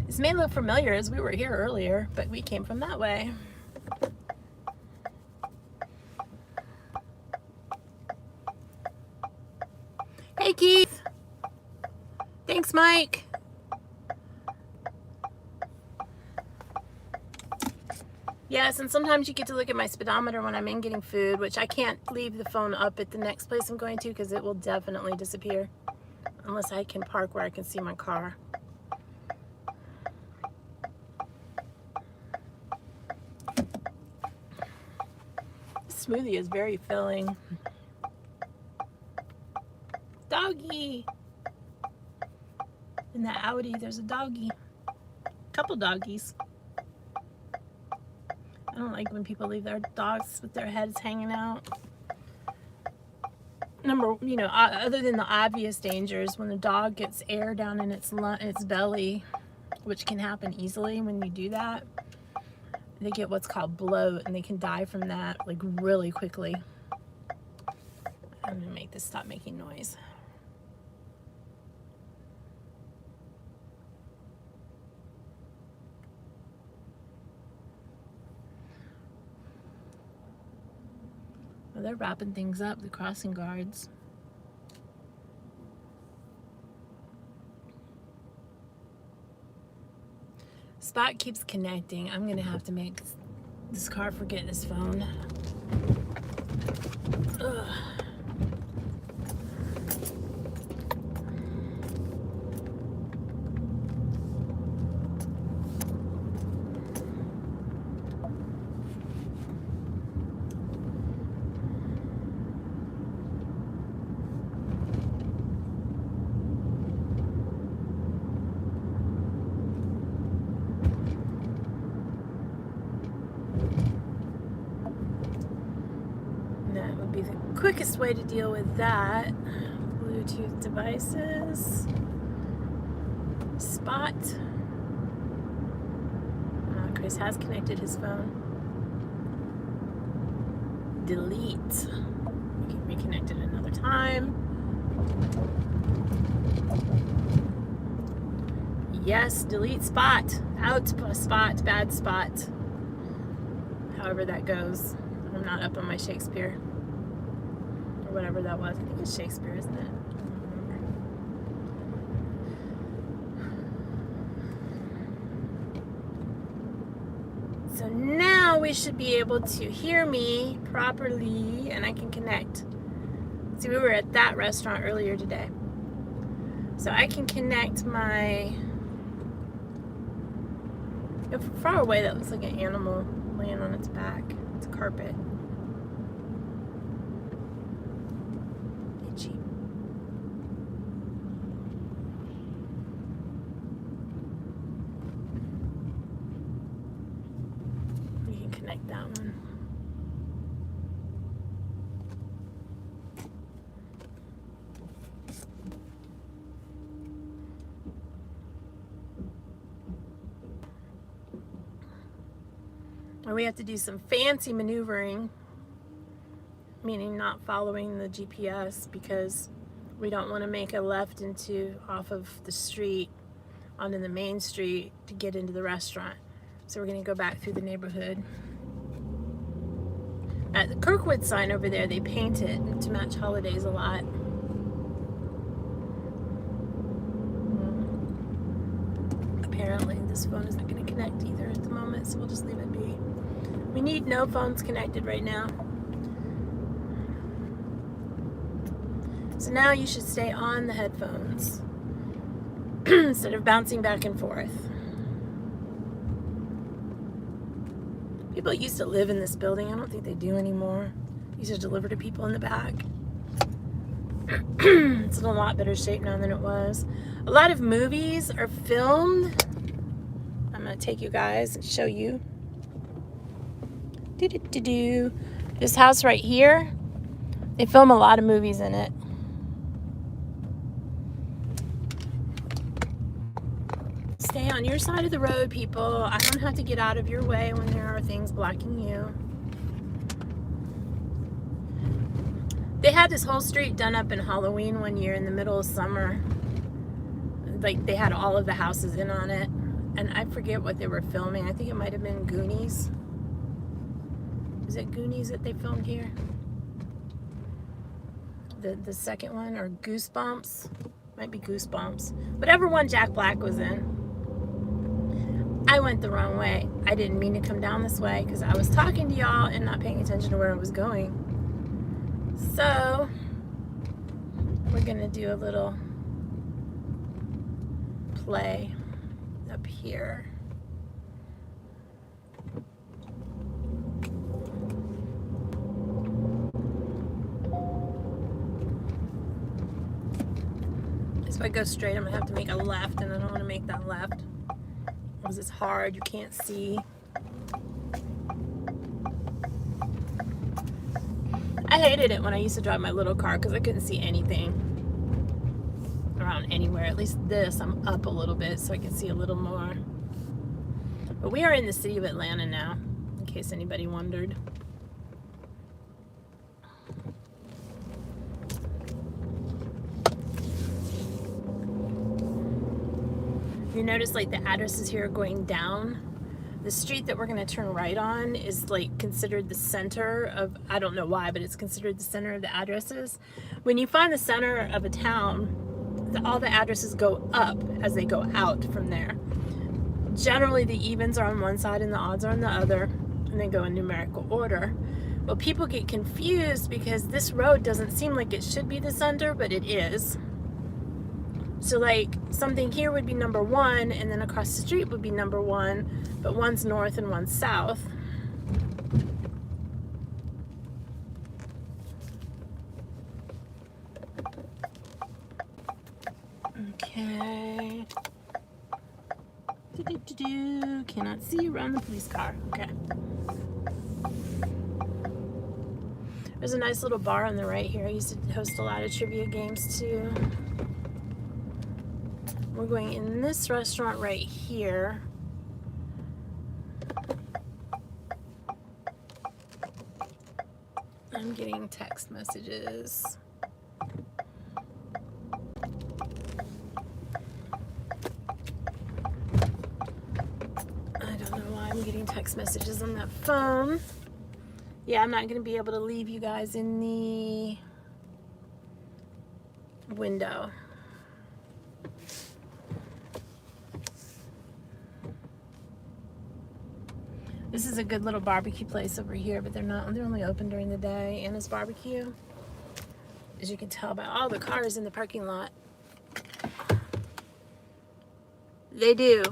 [SPEAKER 1] This may look familiar as we were here earlier, but we came from that way. Hey, Keith. Thanks, Mike. Yes, and sometimes you get to look at my speedometer when I'm in getting food, which I can't leave the phone up at the next place I'm going to because it will definitely disappear unless I can park where I can see my car. This smoothie is very filling. Doggy. In that Audi, there's a doggy. Couple doggies. I don't like when people leave their dogs with their heads hanging out. Other than the obvious dangers, when the dog gets air down in its belly, which can happen easily when you do that, they get what's called bloat, and they can die from that like really quickly. I'm gonna make this stop making noise. Well, they're wrapping things up, the crossing guards. Spot keeps connecting. I'm gonna have to make this car forget this phone. Ugh. That would be the quickest way to deal with that. Bluetooth devices. Spot. Chris has connected his phone. Delete. We can reconnect it another time. Yes, delete spot. Out spot, bad spot. However that goes. I'm not up on my Shakespeare. Or whatever that was. I think it's Shakespeare, isn't it? So now we should be able to hear me properly and I can connect. See, we were at that restaurant earlier today. So I can connect my... From far away, that looks like an animal laying on its back. It's a carpet. Itchy. You can connect that one. Or we have to do some fancy maneuvering, meaning not following the GPS, because we don't want to make a left off of the street onto the main street to get into the restaurant. So we're going to go back through the neighborhood. At the Kirkwood sign over there, they paint it to match holidays a lot. Apparently this phone isn't going to connect either at the moment, so we'll just leave it be. We need no phones connected right now. So now you should stay on the headphones instead of bouncing back and forth. People used to live in this building. I don't think they do anymore. Used to deliver to people in the back. It's in a lot better shape now than it was. A lot of movies are filmed. I'm going to take you guys and show you. This house right here, they film a lot of movies in it. Stay on your side of the road, people. I don't have to get out of your way when there are things blocking you. They had this whole street done up in Halloween one year in the middle of summer. Like, they had all of the houses in on it. And I forget what they were filming. I think it might have been Goonies. Is it Goonies that they filmed here? The second one, or Goosebumps? Might be Goosebumps. Whatever one Jack Black was in. I went the wrong way. I didn't mean to come down this way because I was talking to y'all and not paying attention to where I was going. So, we're gonna do a little play up here. If I go straight, I'm gonna have to make a left, and I don't want to make that left because it's hard. You can't see. I hated it when I used to drive my little car because I couldn't see anything around anywhere. At least this, I'm up a little bit so I can see a little more. But we are in the city of Atlanta now, in case anybody wondered. You notice like the addresses here are going down. The street that we're going to turn right on is like considered the center of, I don't know why, but it's considered the center of the addresses. When you find the center of a town, all the addresses go up as they go out from there. Generally the evens are on one side and the odds are on the other, and they go in numerical order. Well, people get confused because this road doesn't seem like it should be the center, but it is. So like something here would be number 1, and then across the street would be number 1, but one's north and one's south. Okay. Cannot see around the police car. Okay. There's a nice little bar on the right here. I used to host a lot of trivia games too. We're going in this restaurant right here. I'm getting text messages. text messages on that phone. Yeah, I'm not going to be able to leave you guys in the window. This is a good little barbecue place over here, but they're only open during the day. Anna's Barbecue, as you can tell by all the cars in the parking lot. They do.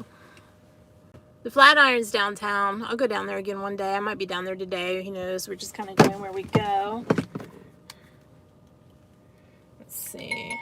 [SPEAKER 1] The Flatiron's downtown. I'll go down there again one day. I might be down there today. Who knows? We're just kind of going where we go. Let's see.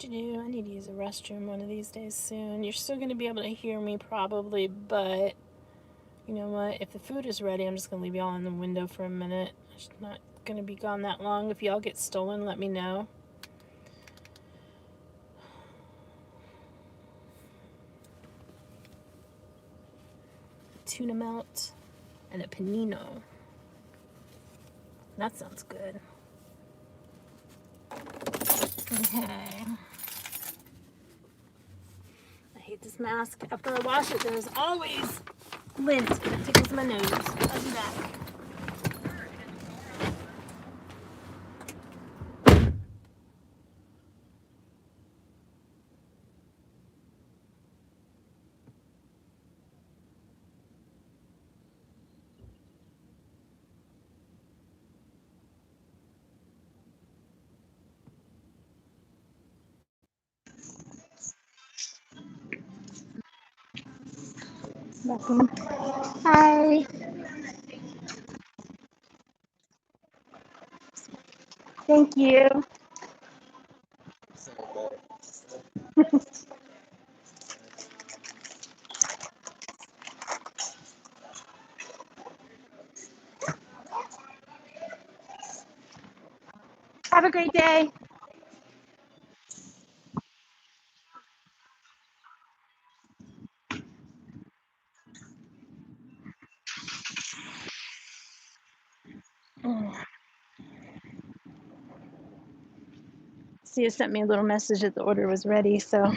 [SPEAKER 1] I need to use a restroom one of these days soon. You're still going to be able to hear me probably, but you know what? If the food is ready, I'm just going to leave y'all in the window for a minute. It's not going to be gone that long. If y'all get stolen, let me know. Tuna melt and a panino. That sounds good. Okay. I hate this mask. After I wash it, there's always lint and it tickles my nose. I'll do that. Welcome. Hi. Thank you. Have a great day. Sia sent me a little message that the order was ready, so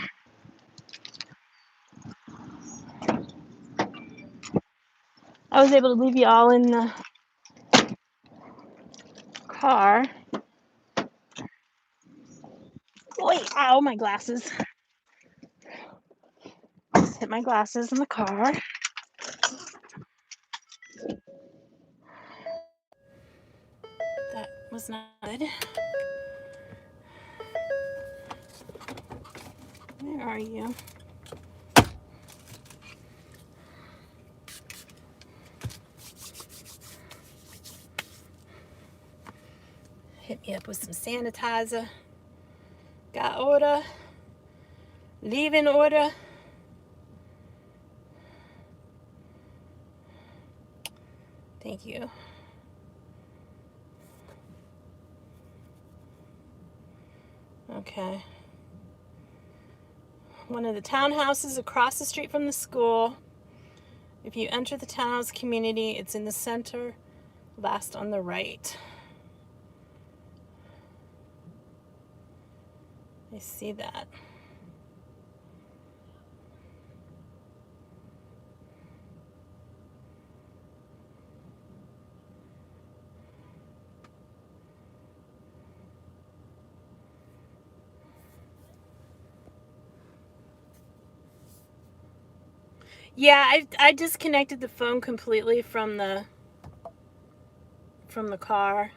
[SPEAKER 1] I was able to leave you all in the car. Wait, ow, my glasses. Just hit my glasses in the car. That was not good. Where are you? Hit me up with some sanitizer. Got order. Leaving order. Thank you. Okay. One of the townhouses across the street from the school. If you enter the townhouse community, it's in the center, last on the right. I see that. Yeah, I disconnected the phone completely from the car.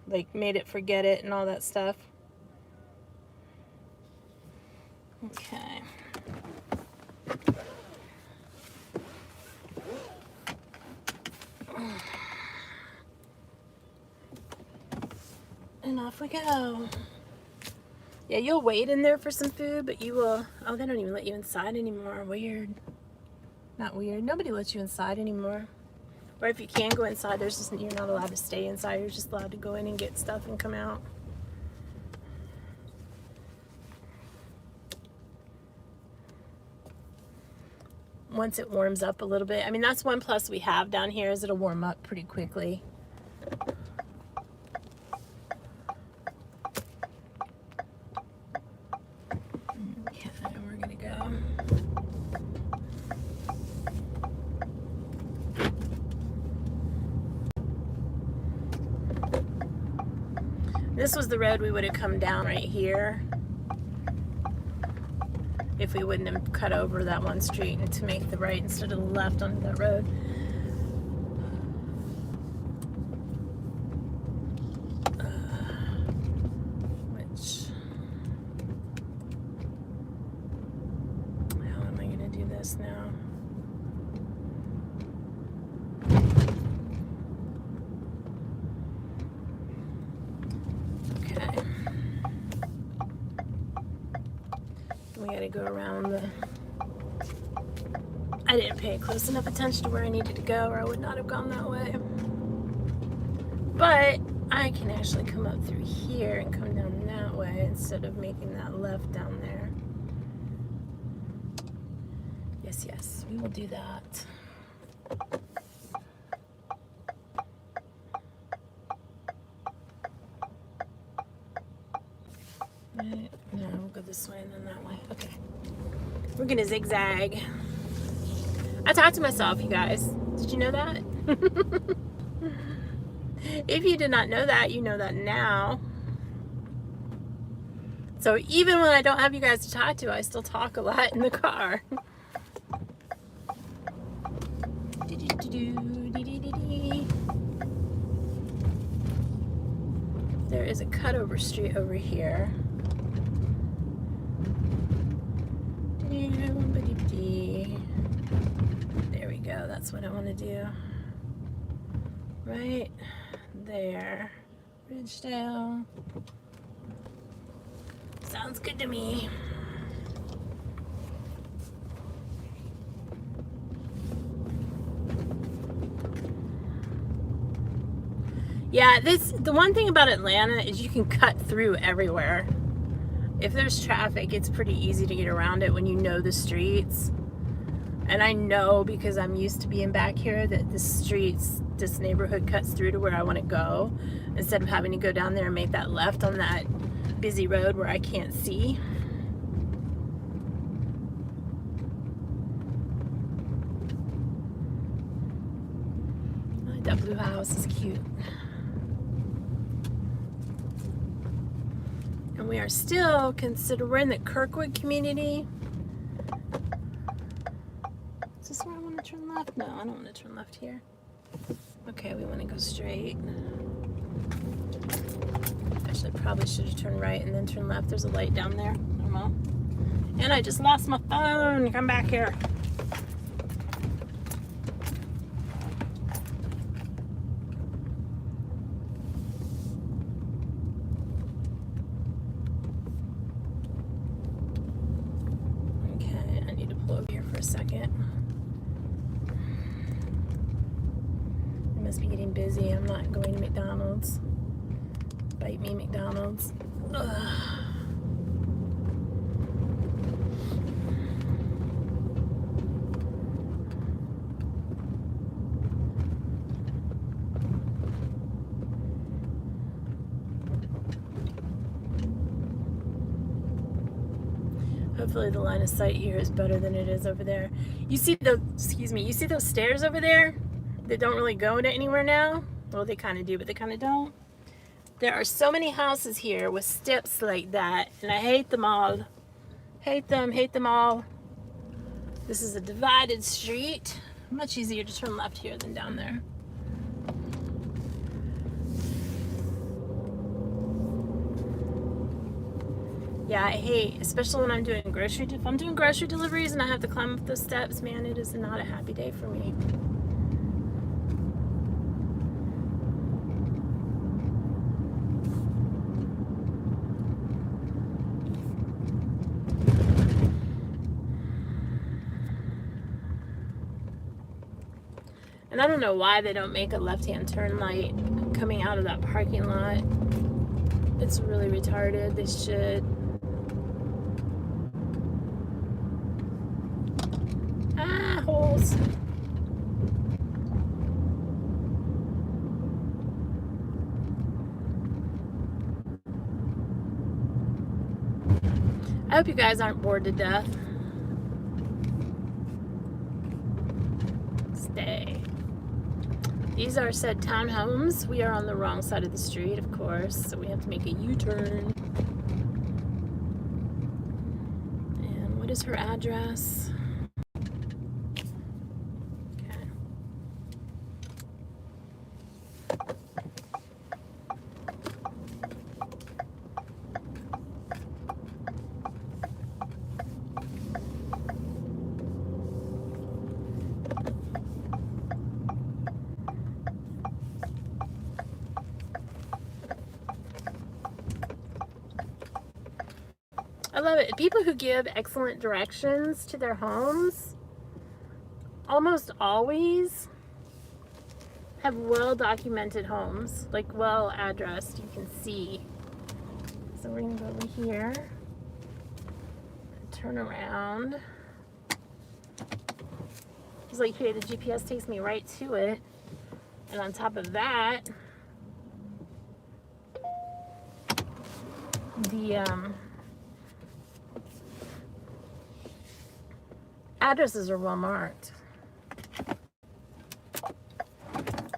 [SPEAKER 1] Like, made it forget it and all that stuff. Okay. And off we go. Yeah, you'll wait in there for some food, but you will... Oh, they don't even let you inside anymore. Weird. Not weird. Nobody lets you inside anymore. Or if you can go inside, you're not allowed to stay inside. You're just allowed to go in and get stuff and come out. once it warms up a little bit. I mean, that's one plus we have down here is it'll warm up pretty quickly. Okay, we're gonna go. This was the road we would have come down right here if we wouldn't have cut over that one street and to make the right instead of the left onto that road. How am I going to do this now? Okay. We got to go around the... I didn't pay close enough attention to where I needed to go, or I would not have gone that way. But I can actually come up through here and come down that way instead of making that left down there. Yes, yes, we will do that. Right. No, we'll go this way and then that way. Okay. We're gonna zigzag. I talked to myself, you guys. Did you know that? If you did not know that, you know that now. So even when I don't have you guys to talk to, I still talk a lot in the car. There is a cutover street over here. There we go. That's what I want to do. Right there. Ridgedale. Sounds good to me. Yeah, the one thing about Atlanta is you can cut through everywhere. If there's traffic, it's pretty easy to get around it when you know the streets. And I know, because I'm used to being back here, that this neighborhood cuts through to where I want to go, instead of having to go down there and make that left on that busy road where I can't see. I like that blue house, is cute. And we are still we're in the Kirkwood community. Is this where I want to turn left? No, I don't want to turn left here. Okay, we want to go straight. Actually, I probably should have turned right and then turned left. There's a light down there. I don't know. And I just lost my phone. Come back here. Okay, I need to pull over here for a second. It must be getting busy. I'm not going to McDonald's. Bite me, McDonald's. Ugh. Hopefully the line of sight here is better than it is over there. You see you see those stairs over there that don't really go to anywhere now? Well, they kind of do, but they kind of don't. There are so many houses here with steps like that, and I hate them all. Hate them all. This is a divided street. Much easier to turn left here than down there. Yeah, I hate, especially when I'm doing if I'm doing grocery deliveries and I have to climb up those steps, man, it is not a happy day for me. And I don't know why they don't make a left-hand turn light coming out of that parking lot. It's really retarded. They should. Ah, hold house. I hope you guys aren't bored to death. Stay. These are said townhomes. We are on the wrong side of the street, of course, so we have to make a U-turn. And what is her address? Okay. I love it. People who give excellent directions to their homes almost always have well-documented homes, like well-addressed, you can see. So we're gonna go over here, turn around. It's like, hey, the GPS takes me right to it. And on top of that, the addresses are well marked.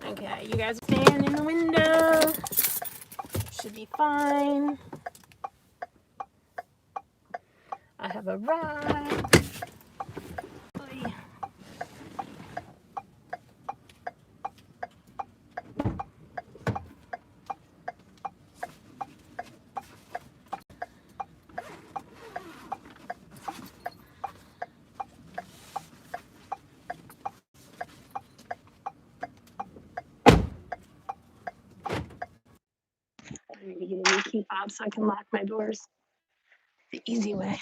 [SPEAKER 1] Okay, you guys are staying in the window. Should be fine. I have arrived. Oy. I'm going to get a new key fob so I can lock my doors the easy way.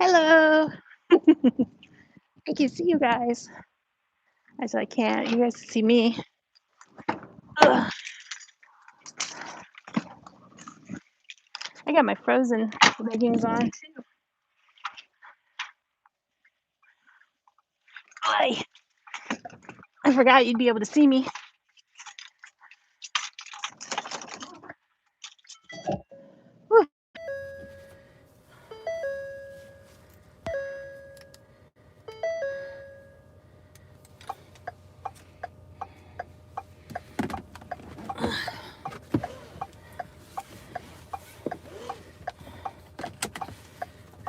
[SPEAKER 1] Hello. I can see you guys. I said I can't. You guys can see me. Ugh. I got my frozen leggings on too. Oy. I forgot you'd be able to see me. Whew.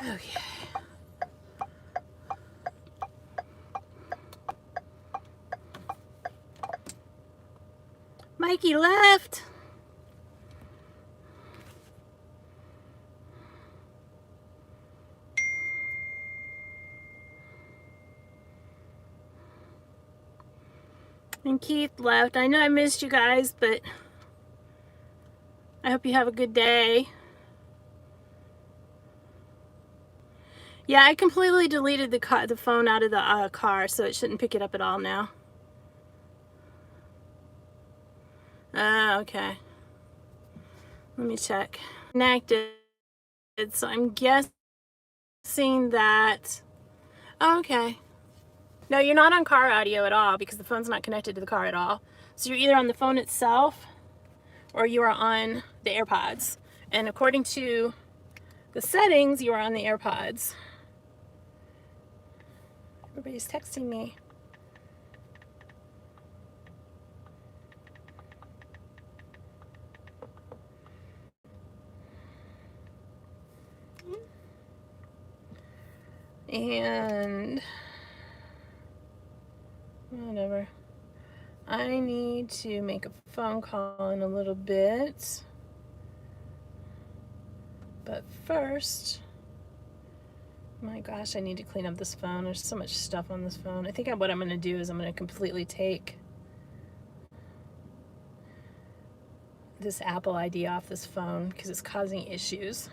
[SPEAKER 1] Okay. Mikey left. And Keith left. I know I missed you guys, but I hope you have a good day. Yeah, I completely deleted the phone out of the car, so it shouldn't pick it up at all now. Oh, okay. Let me check. Connected. So I'm guessing that. Oh, okay. No, you're not on car audio at all because the phone's not connected to the car at all. So you're either on the phone itself or you are on the AirPods. And according to the settings, you are on the AirPods. Everybody's texting me. And whatever. I need to make a phone call in a little bit. But first, my gosh, I need to clean up this phone. There's so much stuff on this phone. I think what I'm going to do is I'm going to completely take this Apple ID off this phone because it's causing issues.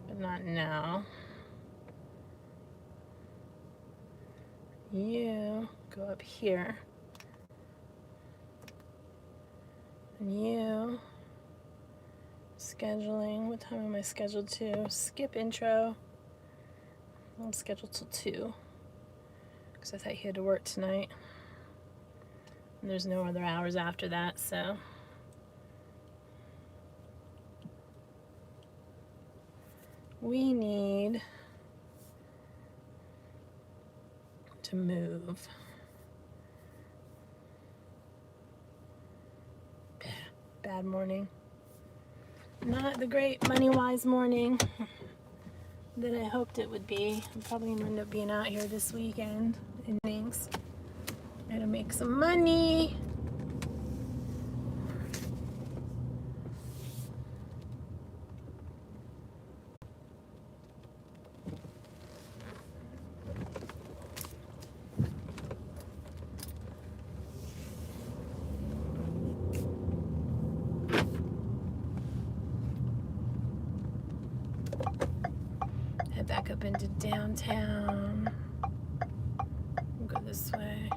[SPEAKER 1] But not now. You go up here. And you scheduling. What time am I scheduled to? Skip intro. I'm scheduled till 2 because I thought he had to work tonight. And there's no other hours after that, so. We need to move. Bad morning. Not the great money-wise morning that I hoped it would be. I'm probably going to end up being out here this weekend and things. Gotta make some money. Head back up into downtown. We'll go this way.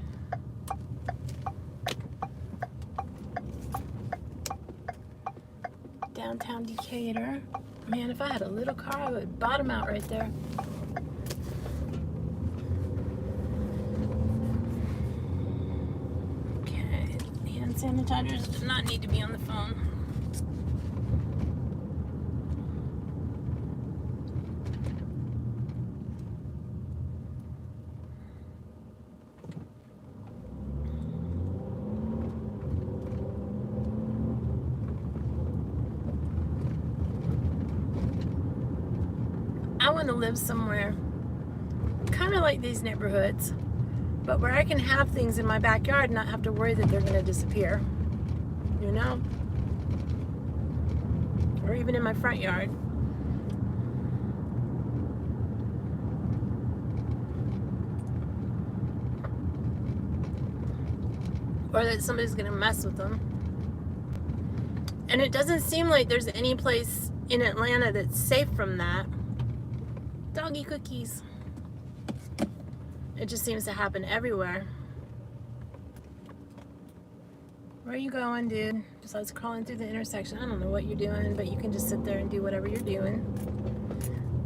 [SPEAKER 1] Downtown Decatur. Man, if I had a little car, I would bottom out right there. Okay, hand sanitizers do not need to be on the phone. I want to live somewhere kind of like these neighborhoods, but where I can have things in my backyard and not have to worry that they're going to disappear, you know? Or even in my front yard. Or that somebody's going to mess with them. And it doesn't seem like there's any place in Atlanta that's safe from that. Doggy cookies. It just seems to happen everywhere. Where are you going, dude? Besides crawling through the intersection. I don't know what you're doing, but you can just sit there and do whatever you're doing.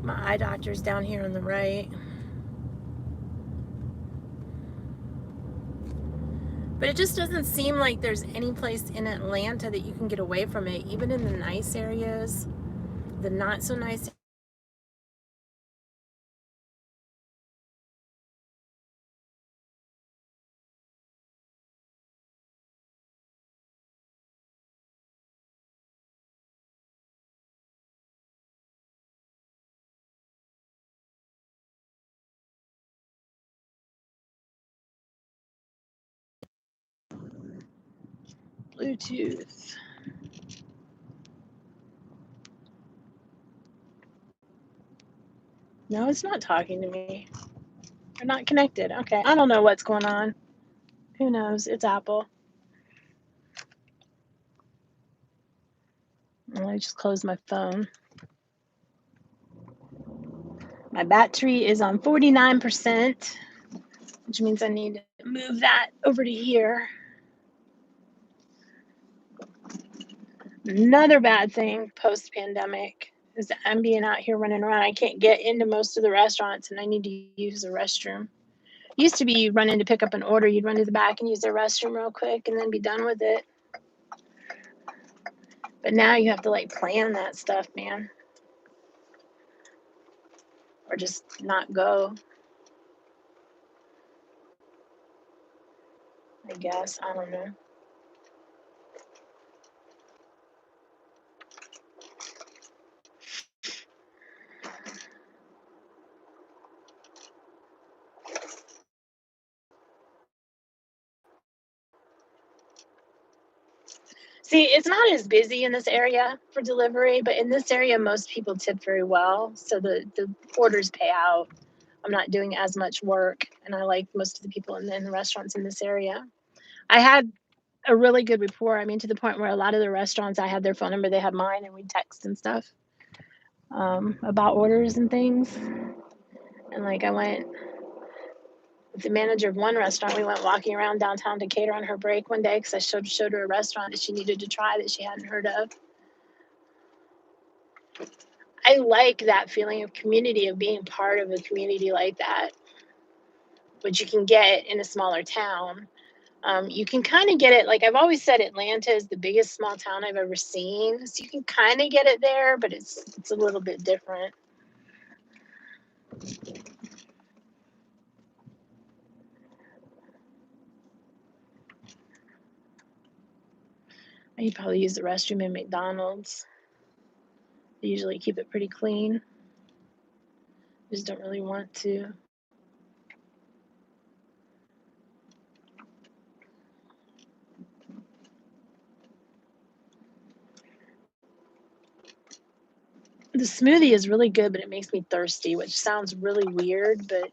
[SPEAKER 1] My eye doctor's down here on the right. But it just doesn't seem like there's any place in Atlanta that you can get away from it, even in the nice areas, the not so nice. Bluetooth. No, it's not talking to me. They're not connected. Okay, I don't know what's going on. Who knows? It's Apple. I just closed my phone. My battery is on 49%, which means I need to move that over to here. Another bad thing post-pandemic is that I'm being out here running around. I can't get into most of the restaurants, and I need to use the restroom. Used to be you'd run in to pick up an order, you'd run to the back and use the restroom real quick and then be done with it. But now you have to like plan that stuff, man. Or just not go. I guess. I don't know. See, it's not as busy in this area for delivery, but in this area, most people tip very well, so the orders pay out. I'm not doing as much work, and I like most of the people in the restaurants in this area. I had a really good rapport. I mean, to the point where a lot of the restaurants, I had their phone number, they had mine, and we text and stuff about orders and things. And like, I went with the manager of one restaurant. We went walking around downtown Decatur on her break one day because I showed her a restaurant that she needed to try that she hadn't heard of. I like that feeling of community, of being part of a community like that, which you can get in a smaller town. You can kind of get it, like I've always said, Atlanta is the biggest small town I've ever seen. So you can kind of get it there, but it's a little bit different. I probably use the restroom in McDonald's. They usually keep it pretty clean. Just don't really want to. The smoothie is really good, but it makes me thirsty, which sounds really weird, but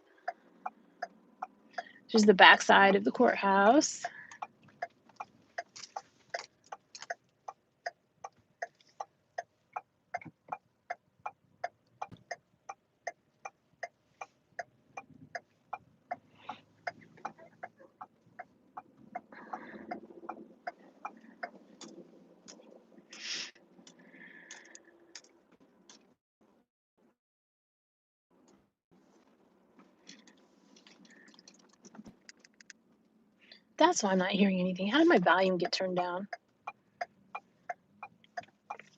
[SPEAKER 1] here's the backside of the courthouse. That's why I'm not hearing anything. How did my volume get turned down? I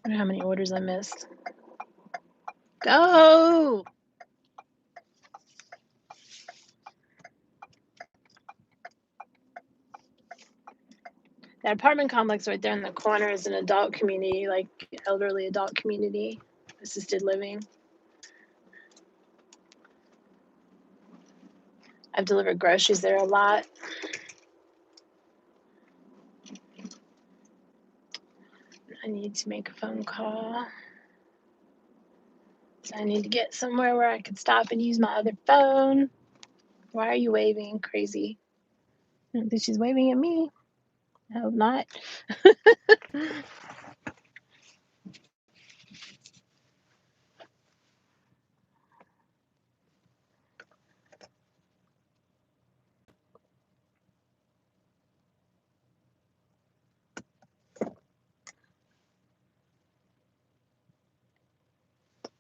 [SPEAKER 1] don't know how many orders I missed. Go! That apartment complex right there in the corner is an adult community, like elderly adult community, assisted living. I've delivered groceries there a lot. I need to make a phone call. So I need to get somewhere where I could stop and use my other phone. Why are you waving? Crazy. I don't think she's waving at me. I hope not.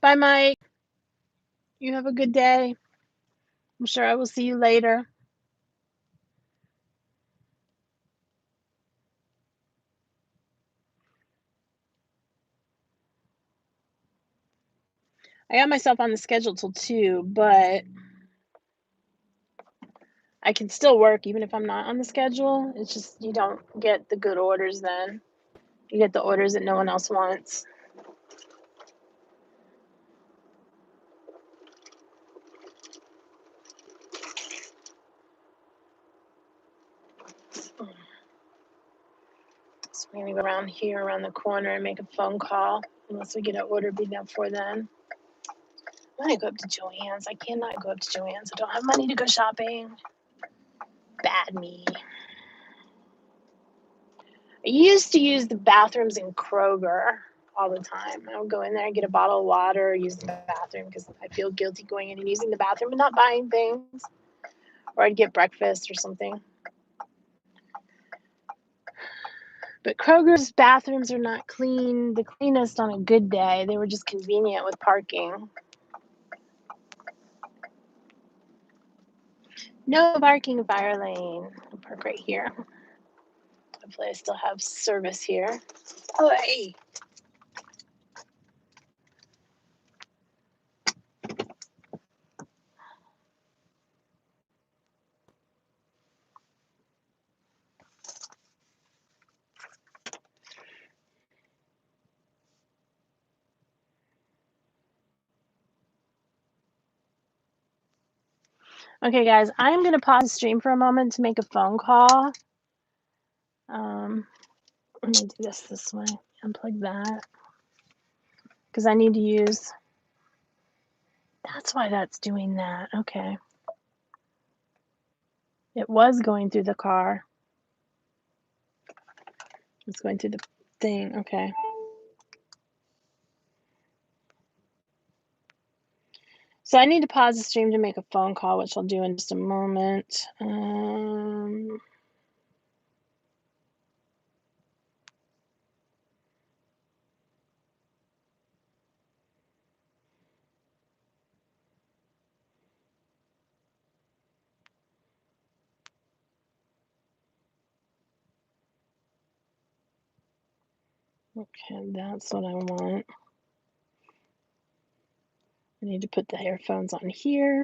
[SPEAKER 1] Bye, Mike. You have a good day. I'm sure I will see you later. I got myself on the schedule till 2, but I can still work even if I'm not on the schedule. It's just you don't get the good orders then. You get the orders that no one else wants. So we're gonna go around here, around the corner, and make a phone call. Unless we get an order before then. I'm gonna go up to Joann's. I cannot go up to Joann's. I don't have money to go shopping. Bad me. I used to use the bathrooms in Kroger all the time. I would go in there and get a bottle of water, use the bathroom because I feel guilty going in and using the bathroom and not buying things. Or I'd get breakfast or something. But Kroger's bathrooms are not clean, the cleanest on a good day. They were just convenient with parking. No parking fire lane. I'll park right here. Hopefully I still have service here. Oh, hey. Okay, guys, I'm going to pause the stream for a moment to make a phone call. Let me do this way. Unplug that. Because I need to use... That's why that's doing that. Okay. It was going through the car. It's going through the thing. Okay. So I need to pause the stream to make a phone call, which I'll do in just a moment. Okay, that's what I want. I need to put the earphones on here.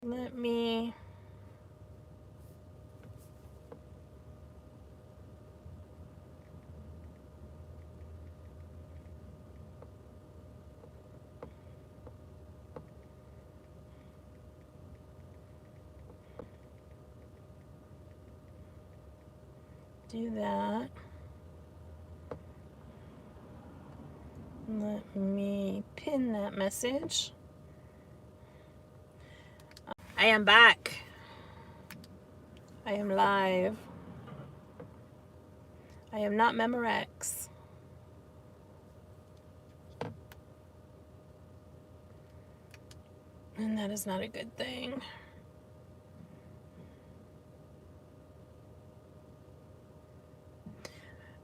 [SPEAKER 1] Let me... do that. Let me pin that message. I am back. I am live. I am not Memorex. And that is not a good thing.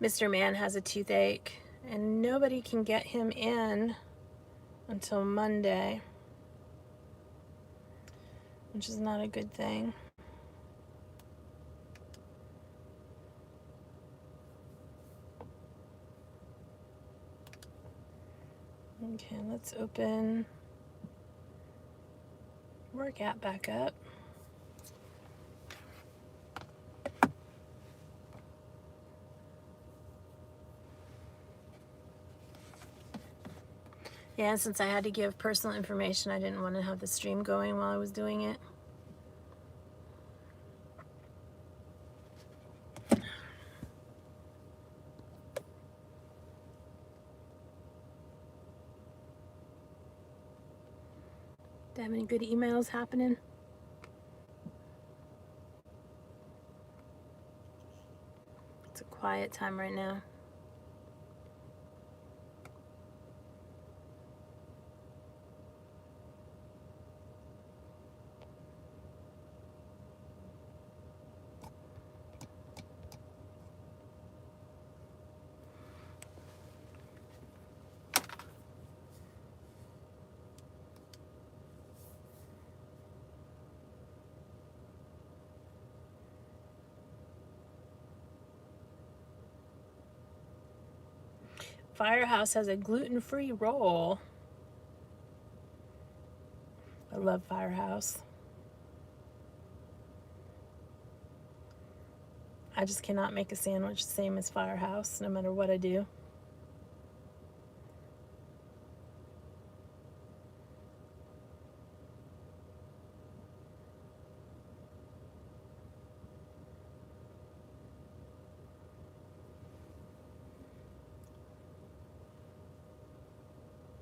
[SPEAKER 1] Mr. Man has a toothache, and nobody can get him in until Monday, which is not a good thing. Okay, let's open Work app back up. Yeah, and since I had to give personal information, I didn't want to have the stream going while I was doing it. Do I have any good emails happening? It's a quiet time right now. Firehouse has a gluten-free roll. I love Firehouse. I just cannot make a sandwich the same as Firehouse, no matter what I do.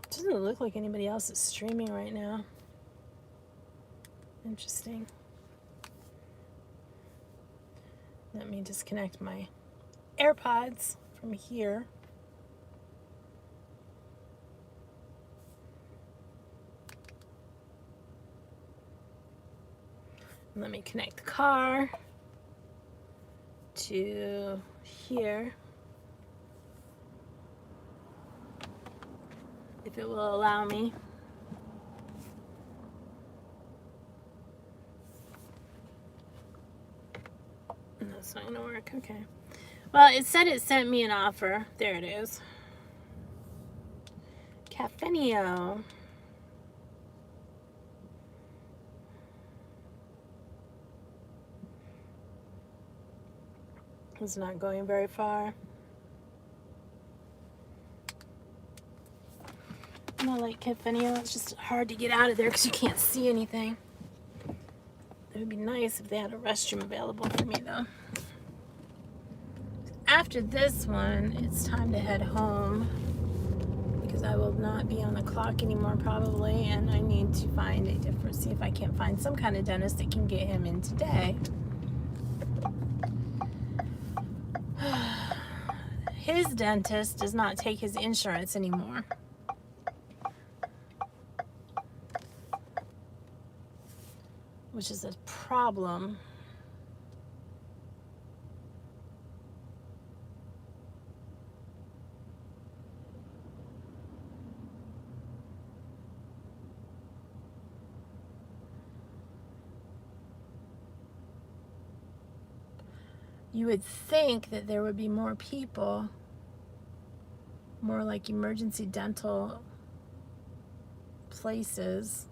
[SPEAKER 1] It doesn't look like anybody else is streaming right now. Interesting. Let me disconnect my AirPods from here. Let me connect the car to here, if it will allow me. That's not gonna work. Okay. Well, it said it sent me an offer. There it is. Cafenio. It's not going very far. I like Cafenio. It's just hard to get out of there because you can't see anything. would be nice if they had a restroom available for me, though. After this one, it's time to head home because I will not be on the clock anymore probably, and I need to find a different, see if I can't find some kind of dentist that can get him in today. His dentist does not take his insurance anymore. Which is a problem. You would think that there would be more people, more like emergency dental places.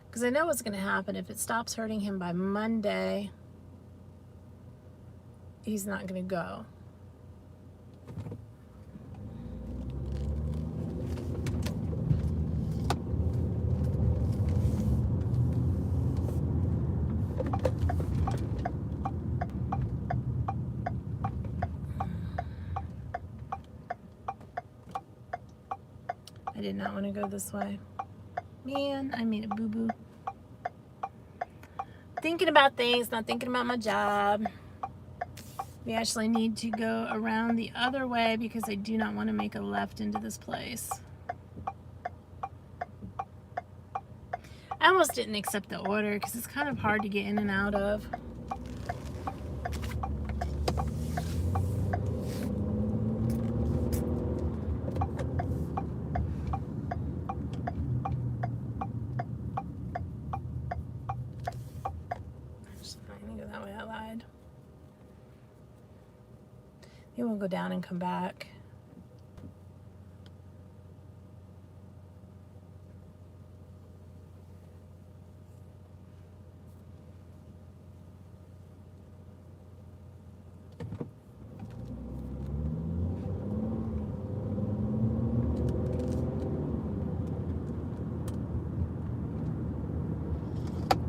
[SPEAKER 1] Because I know what's going to happen. If it stops hurting him by Monday, he's not going to go. I did not want to go this way. Man, I made a boo-boo. Thinking about things, not thinking about my job. We actually need to go around the other way because I do not want to make a left into this place. I almost didn't accept the order because it's kind of hard to get in and out of. Maybe we'll go down and come back.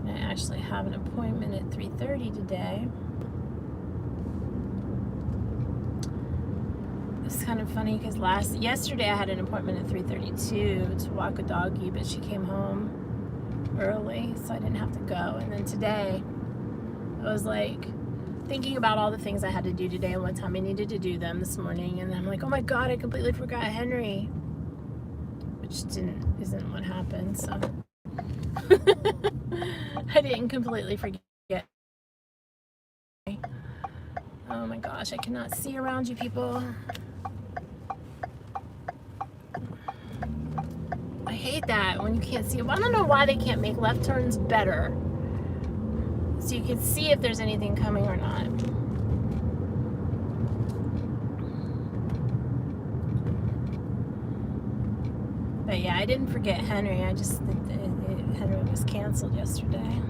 [SPEAKER 1] I actually have an appointment at 3:30 today. It's kind of funny because yesterday I had an appointment at 3:32 to walk a doggy, but she came home early, so I didn't have to go. And then today, I was like thinking about all the things I had to do today and what time I needed to do them this morning, and I'm like, oh my god, I completely forgot Henry, which isn't what happened. So I didn't completely forget. Oh my gosh, I cannot see around you people. I hate that when you can't see. I don't know why they can't make left turns better so you can see if there's anything coming or not. But yeah, I didn't forget Henry. I just think that Henry was canceled yesterday.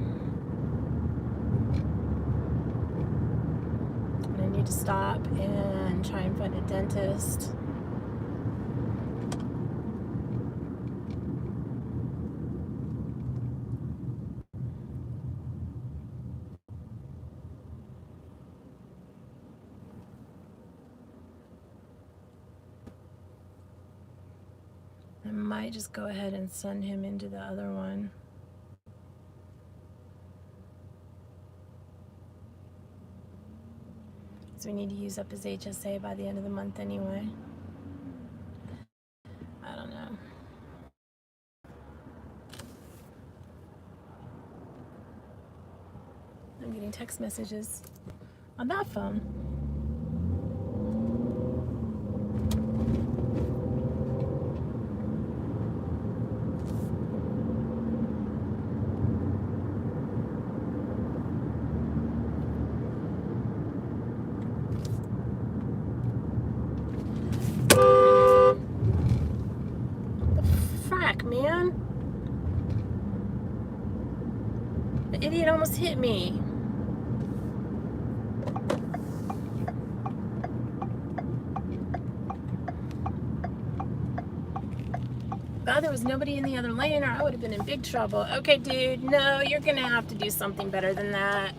[SPEAKER 1] And I need to stop and try and find a dentist. I might just go ahead and send him into the other one. So we need to use up his HSA by the end of the month anyway. I don't know. I'm getting text messages on that phone. Man, the idiot almost hit me. God, there was nobody in the other lane or I would have been in big trouble. Okay, dude, no, you're gonna have to do something better than that.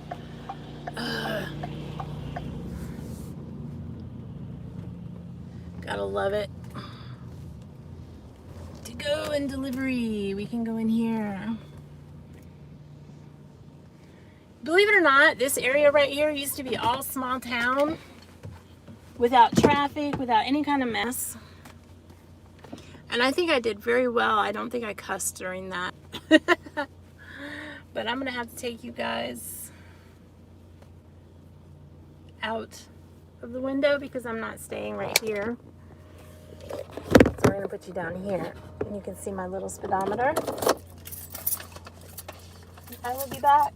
[SPEAKER 1] Gotta love it. To go in delivery, we can go in here. Believe it or not, this area right here used to be all small town without traffic, without any kind of mess. And I think I did very well. I don't think I cussed during that. But I'm gonna have to take you guys out of the window because I'm not staying right here. So we're gonna put you down here and you can see my little speedometer. I will be back.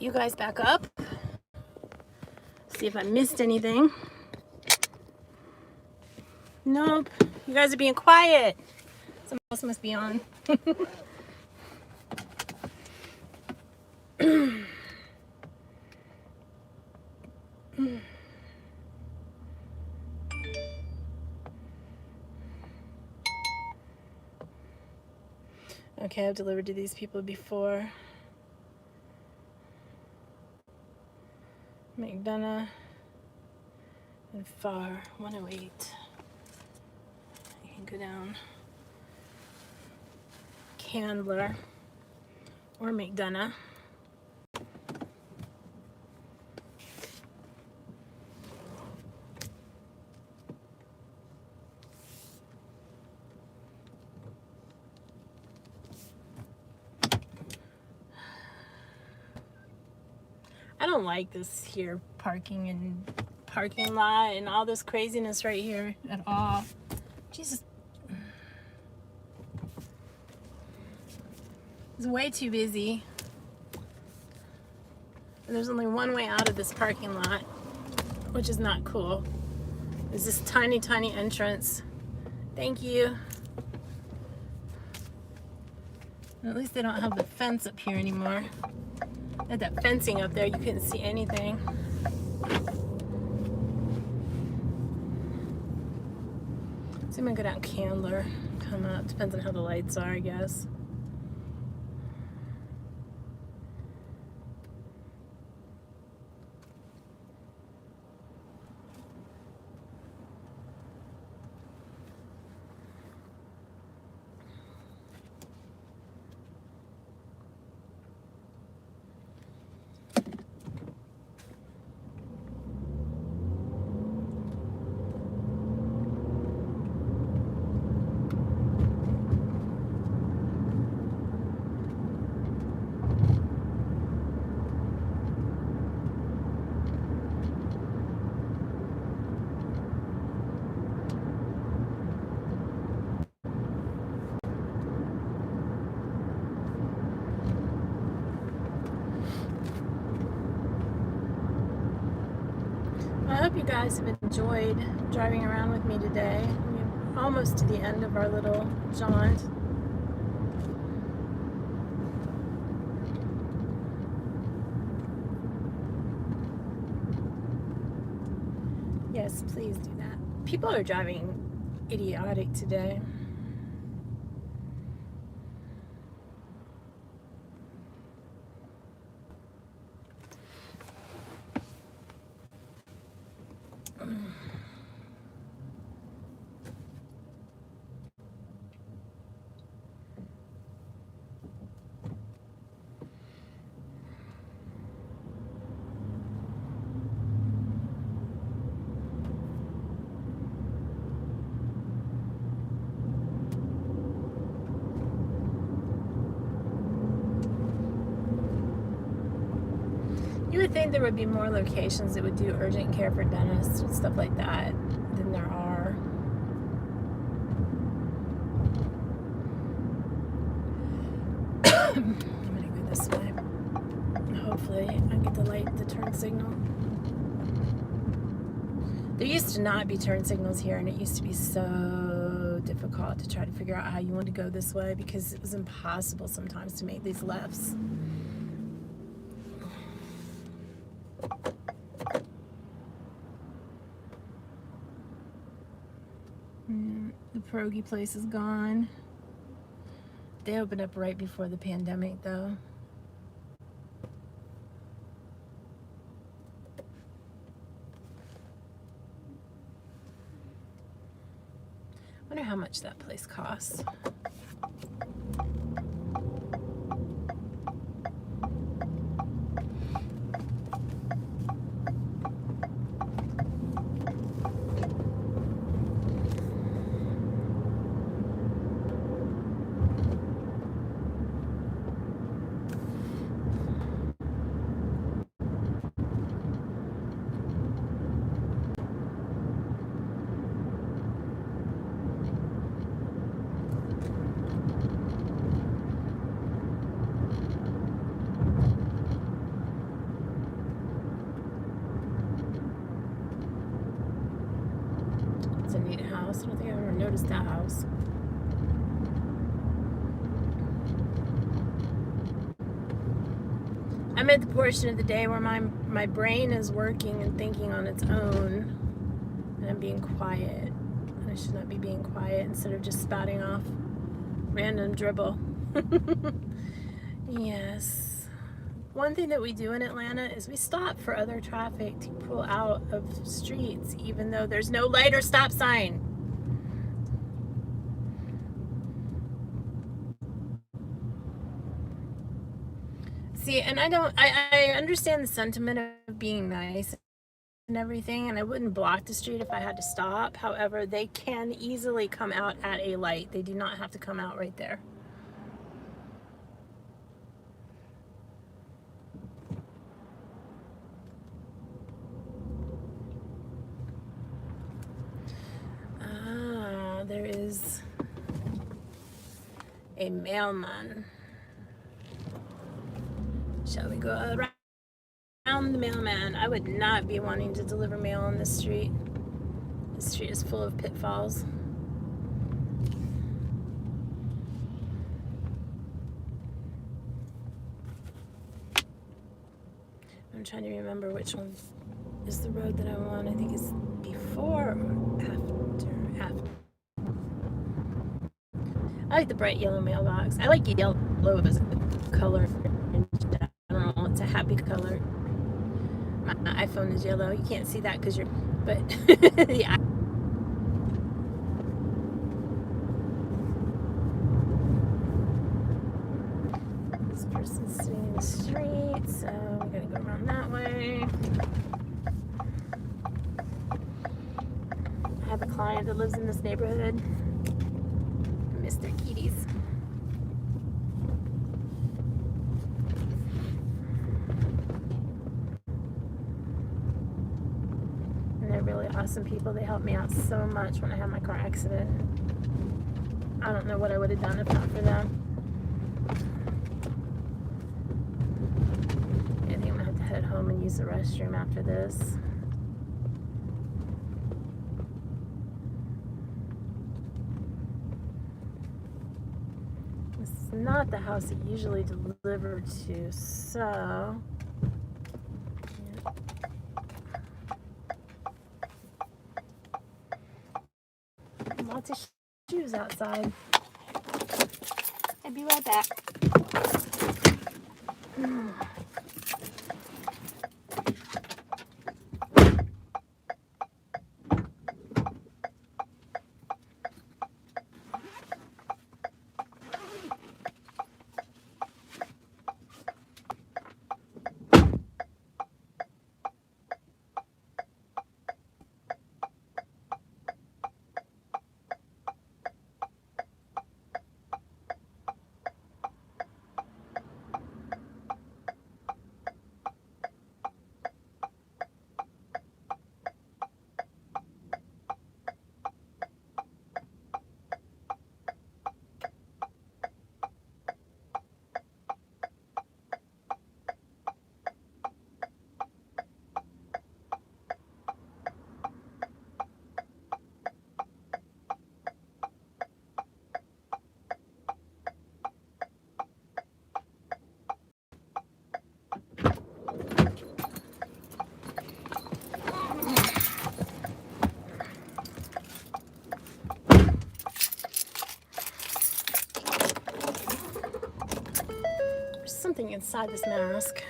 [SPEAKER 1] you guys back up. See if I missed anything. Nope. You guys are being quiet. Something else must be on. Okay, I've delivered to these people before. McDonough and Far 108. You can go down Candler or McDonough. I don't like this here parking lot and all this craziness right here at all. Jesus. It's way too busy. And there's only one way out of this parking lot, which is not cool. There's this tiny, tiny entrance. Thank you. At least they don't have the fence up here anymore. They had that fencing up there, you couldn't see anything. So I'm gonna go down Candler, come up. Depends on how the lights are, I guess. I hope you guys have enjoyed driving around with me today. We're almost to the end of our little jaunt. Yes, please do that. People are driving idiotic today. You would think there would be more locations that would do urgent care for dentists and stuff like that than there are. I'm gonna go this way. Hopefully I get the turn signal. There used to not be turn signals here, and it used to be so difficult to try to figure out how you want to go this way because it was impossible sometimes to make these lefts. The pierogi place is gone. They opened up right before the pandemic, though. Wonder how much that place costs. is that house. I'm at the portion of the day where my brain is working and thinking on its own, and I'm being quiet. And I should not be being quiet instead of just spouting off random dribble. Yes. One thing that we do in Atlanta is we stop for other traffic to pull out of streets, even though there's no light or stop sign. See, and I understand the sentiment of being nice and everything, and I wouldn't block the street if I had to stop. However, they can easily come out at a light. They do not have to come out right there. Ah, there is a mailman. Shall we go around the mailman? I would not be wanting to deliver mail on this street. This street is full of pitfalls. I'm trying to remember which one is the road that I'm on. I think it's before or after. I like the bright yellow mailbox. I like yellow as a color. I don't know, it's a happy color. My iPhone is yellow. You can't see that because but yeah. This person's sitting in the street, so we're gonna go around that way. I have a client that lives in this neighborhood. I miss their kitties. Really awesome people. They helped me out so much when I had my car accident. I don't know what I would have done if not for them. I think I'm gonna have to head home and use the restroom after this. This is not the house it usually delivered to, so lots of shoes outside. I'll be right back. Something inside this mask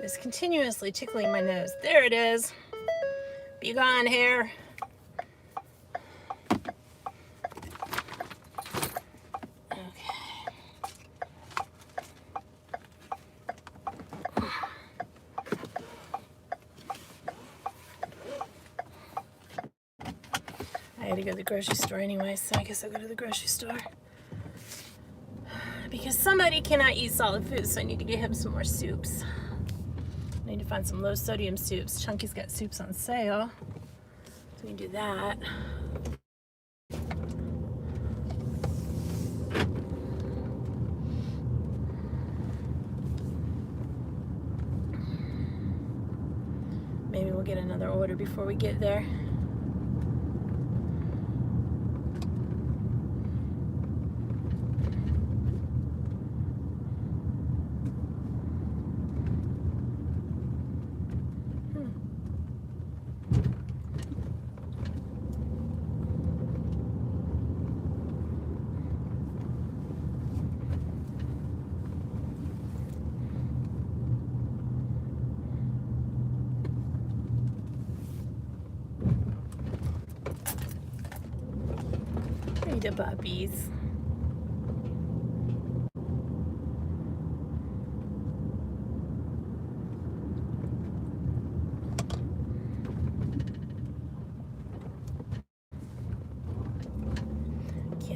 [SPEAKER 1] is continuously tickling my nose. There it is. Be gone, hair. Okay. I had to go to the grocery store anyway, so I guess I'll go to the grocery store. Because somebody cannot eat solid food, so I need to get him some more soups. I need to find some low sodium soups. Chunky's got soups on sale, so we can do that. Maybe we'll get another order before we get there. The puppies.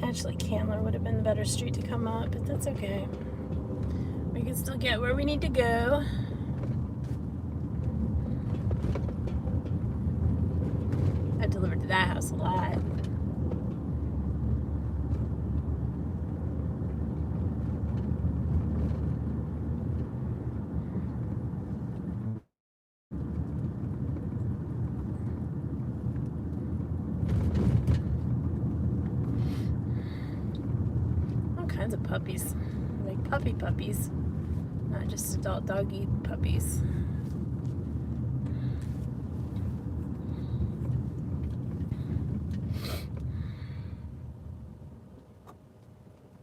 [SPEAKER 1] Actually, Candler would have been the better street to come up, but that's okay. We can still get where we need to go. I've delivered to that house a lot. All kinds of puppies, like puppies, not just adult doggy puppies.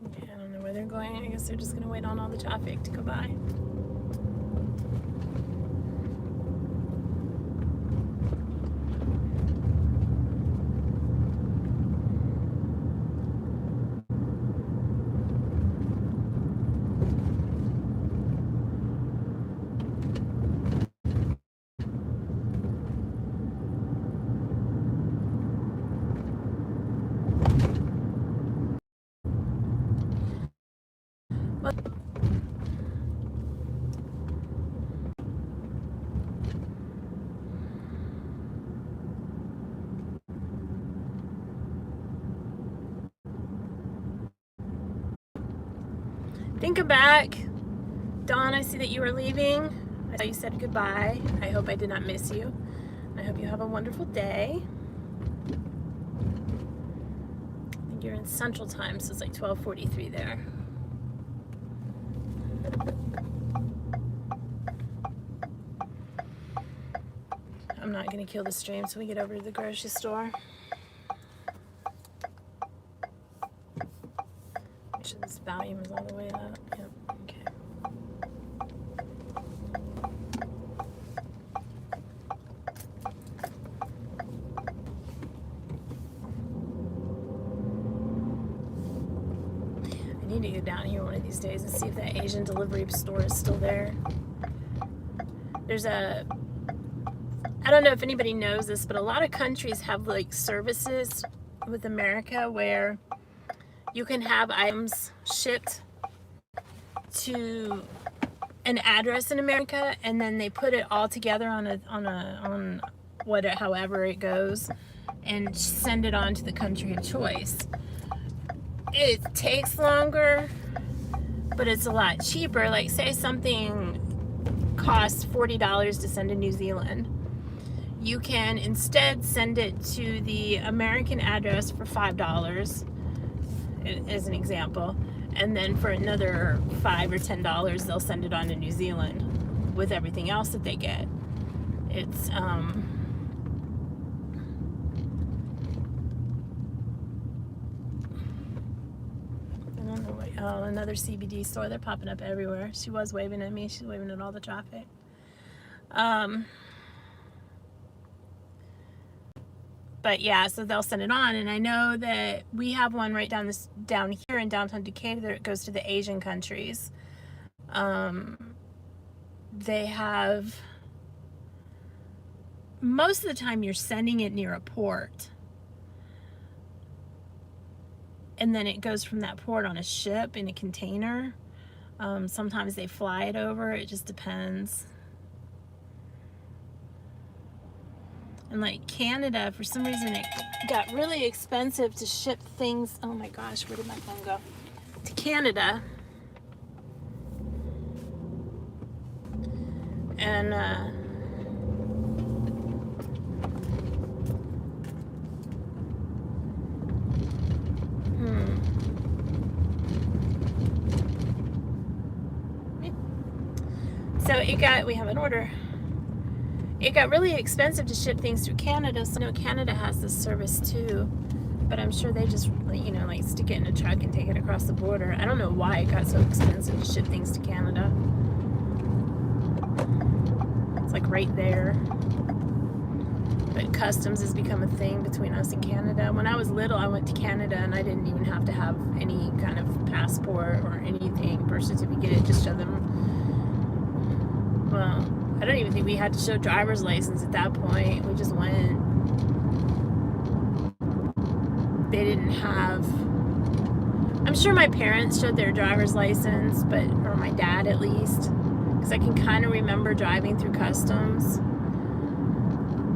[SPEAKER 1] I don't know where they're going. I guess they're just gonna wait on all the traffic to go by. Think back. Dawn, I see that you were leaving. I saw you said goodbye. I hope I did not miss you. I hope you have a wonderful day. I think you're in Central Time, so it's like 12:43 there. I'm not going to kill the stream so we get over to the grocery store. Make sure this volume is all the way up. Yep, okay. I need to go down here one of these days and see if that Asian delivery store is still there. There's a, I don't know if anybody knows this, but a lot of countries have like services with America where you can have items shipped to an address in America, and then they put it all together on whatever, however it goes, and send it on to the country of choice. It takes longer, but it's a lot cheaper. Like say something costs $40 to send to New Zealand. You can instead send it to the American address for $5, as an example, and then for another $5 or $10 they'll send it on to New Zealand with everything else that they get. It's I don't know what, oh, another CBD store. They're popping up everywhere. She was waving at me. She's waving at all the traffic. But yeah, so they'll send it on, and I know that we have one right down here in downtown Decatur that goes to the Asian countries. They have, most of the time you're sending it near a port, and then it goes from that port on a ship in a container. Sometimes they fly it over. It just depends. And like Canada, for some reason it got really expensive to ship things. Oh my gosh, where did my phone go? To Canada. And so we have an order. It got really expensive to ship things through Canada, so I know Canada has this service too, but I'm sure they just, you know, like stick it in a truck and take it across the border. I don't know why it got so expensive to ship things to Canada. It's like right there. But customs has become a thing between us and Canada. When I was little, I went to Canada and I didn't even have to have any kind of passport or anything, birth certificate, just show them. Well, I don't even think we had to show driver's license at that point. We just went. They didn't have. I'm sure my parents showed their driver's license, or my dad at least, because I can kind of remember driving through customs.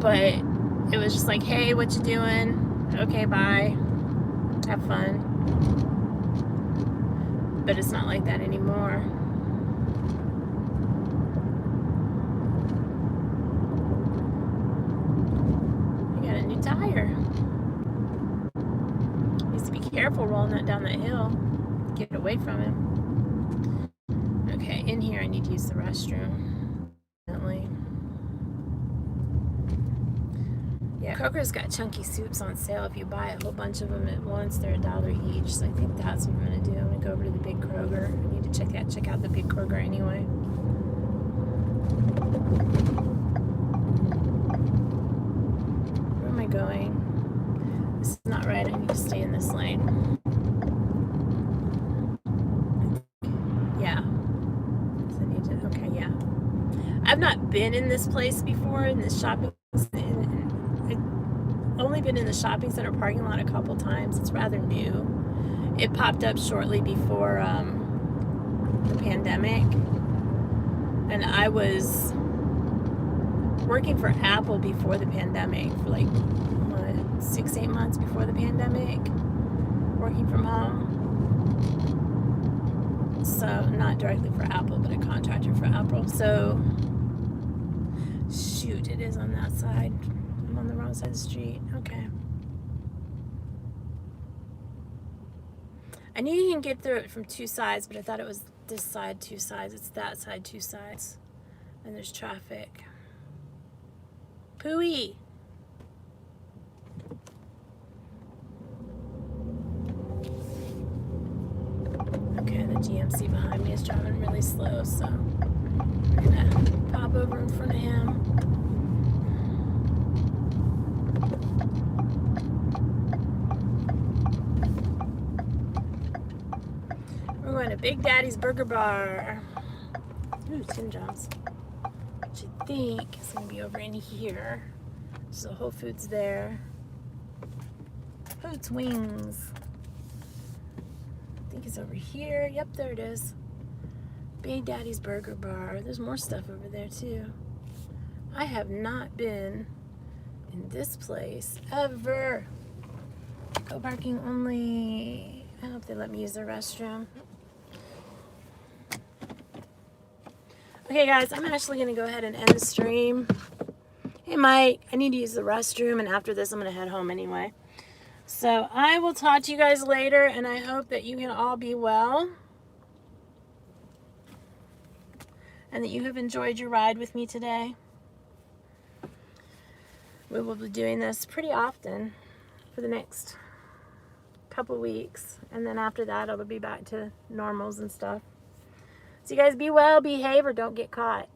[SPEAKER 1] But it was just like, hey, what you doing? Okay, bye. Have fun. But it's not like that anymore. I got a new tire. Needs to be careful rolling that down that hill. Get away from him. Okay, in here I need to use the restroom. Definitely. Yeah, Kroger's got chunky soups on sale. If you buy a whole bunch of them at once, they're $1 each. So I think that's what I'm gonna do. I'm gonna go over to the big Kroger. I need to check out the big Kroger anyway. Where am I going? This is not right. I need to stay in this lane. Yeah. So I need to. Okay, yeah. I've not been in this place before, in this shopping. Only been in the shopping center parking lot a couple times. It's rather new. It popped up shortly before the pandemic, and I was working for Apple before the pandemic for like 6-8 months before the pandemic, working from home. So not directly for Apple, but a contractor for Apple. So shoot, it is on that side. I'm on the wrong side of the street. Okay. I knew you can get through it from two sides, but I thought it was this side, two sides. It's that side, two sides. And there's traffic. Pooey! Okay, the GMC behind me is driving really slow, so I'm gonna pop over in front of him. We're going to Big Daddy's Burger Bar. Ooh, Tim John's. Which I think is going to be over in here. There's a Whole Foods there. Hoots Wings. I think it's over here. Yep, there it is. Big Daddy's Burger Bar. There's more stuff over there too. I have not been in this place ever. Go parking only. I hope they let me use the restroom. Okay guys, I'm actually gonna go ahead and end the stream. Hey Mike, I need to use the restroom, and after this I'm gonna head home anyway. So I will talk to you guys later, and I hope that you can all be well and that you have enjoyed your ride with me today. We will be doing this pretty often for the next couple weeks, and then after that it'll be back to normals and stuff. So you guys be well, behave, or don't get caught.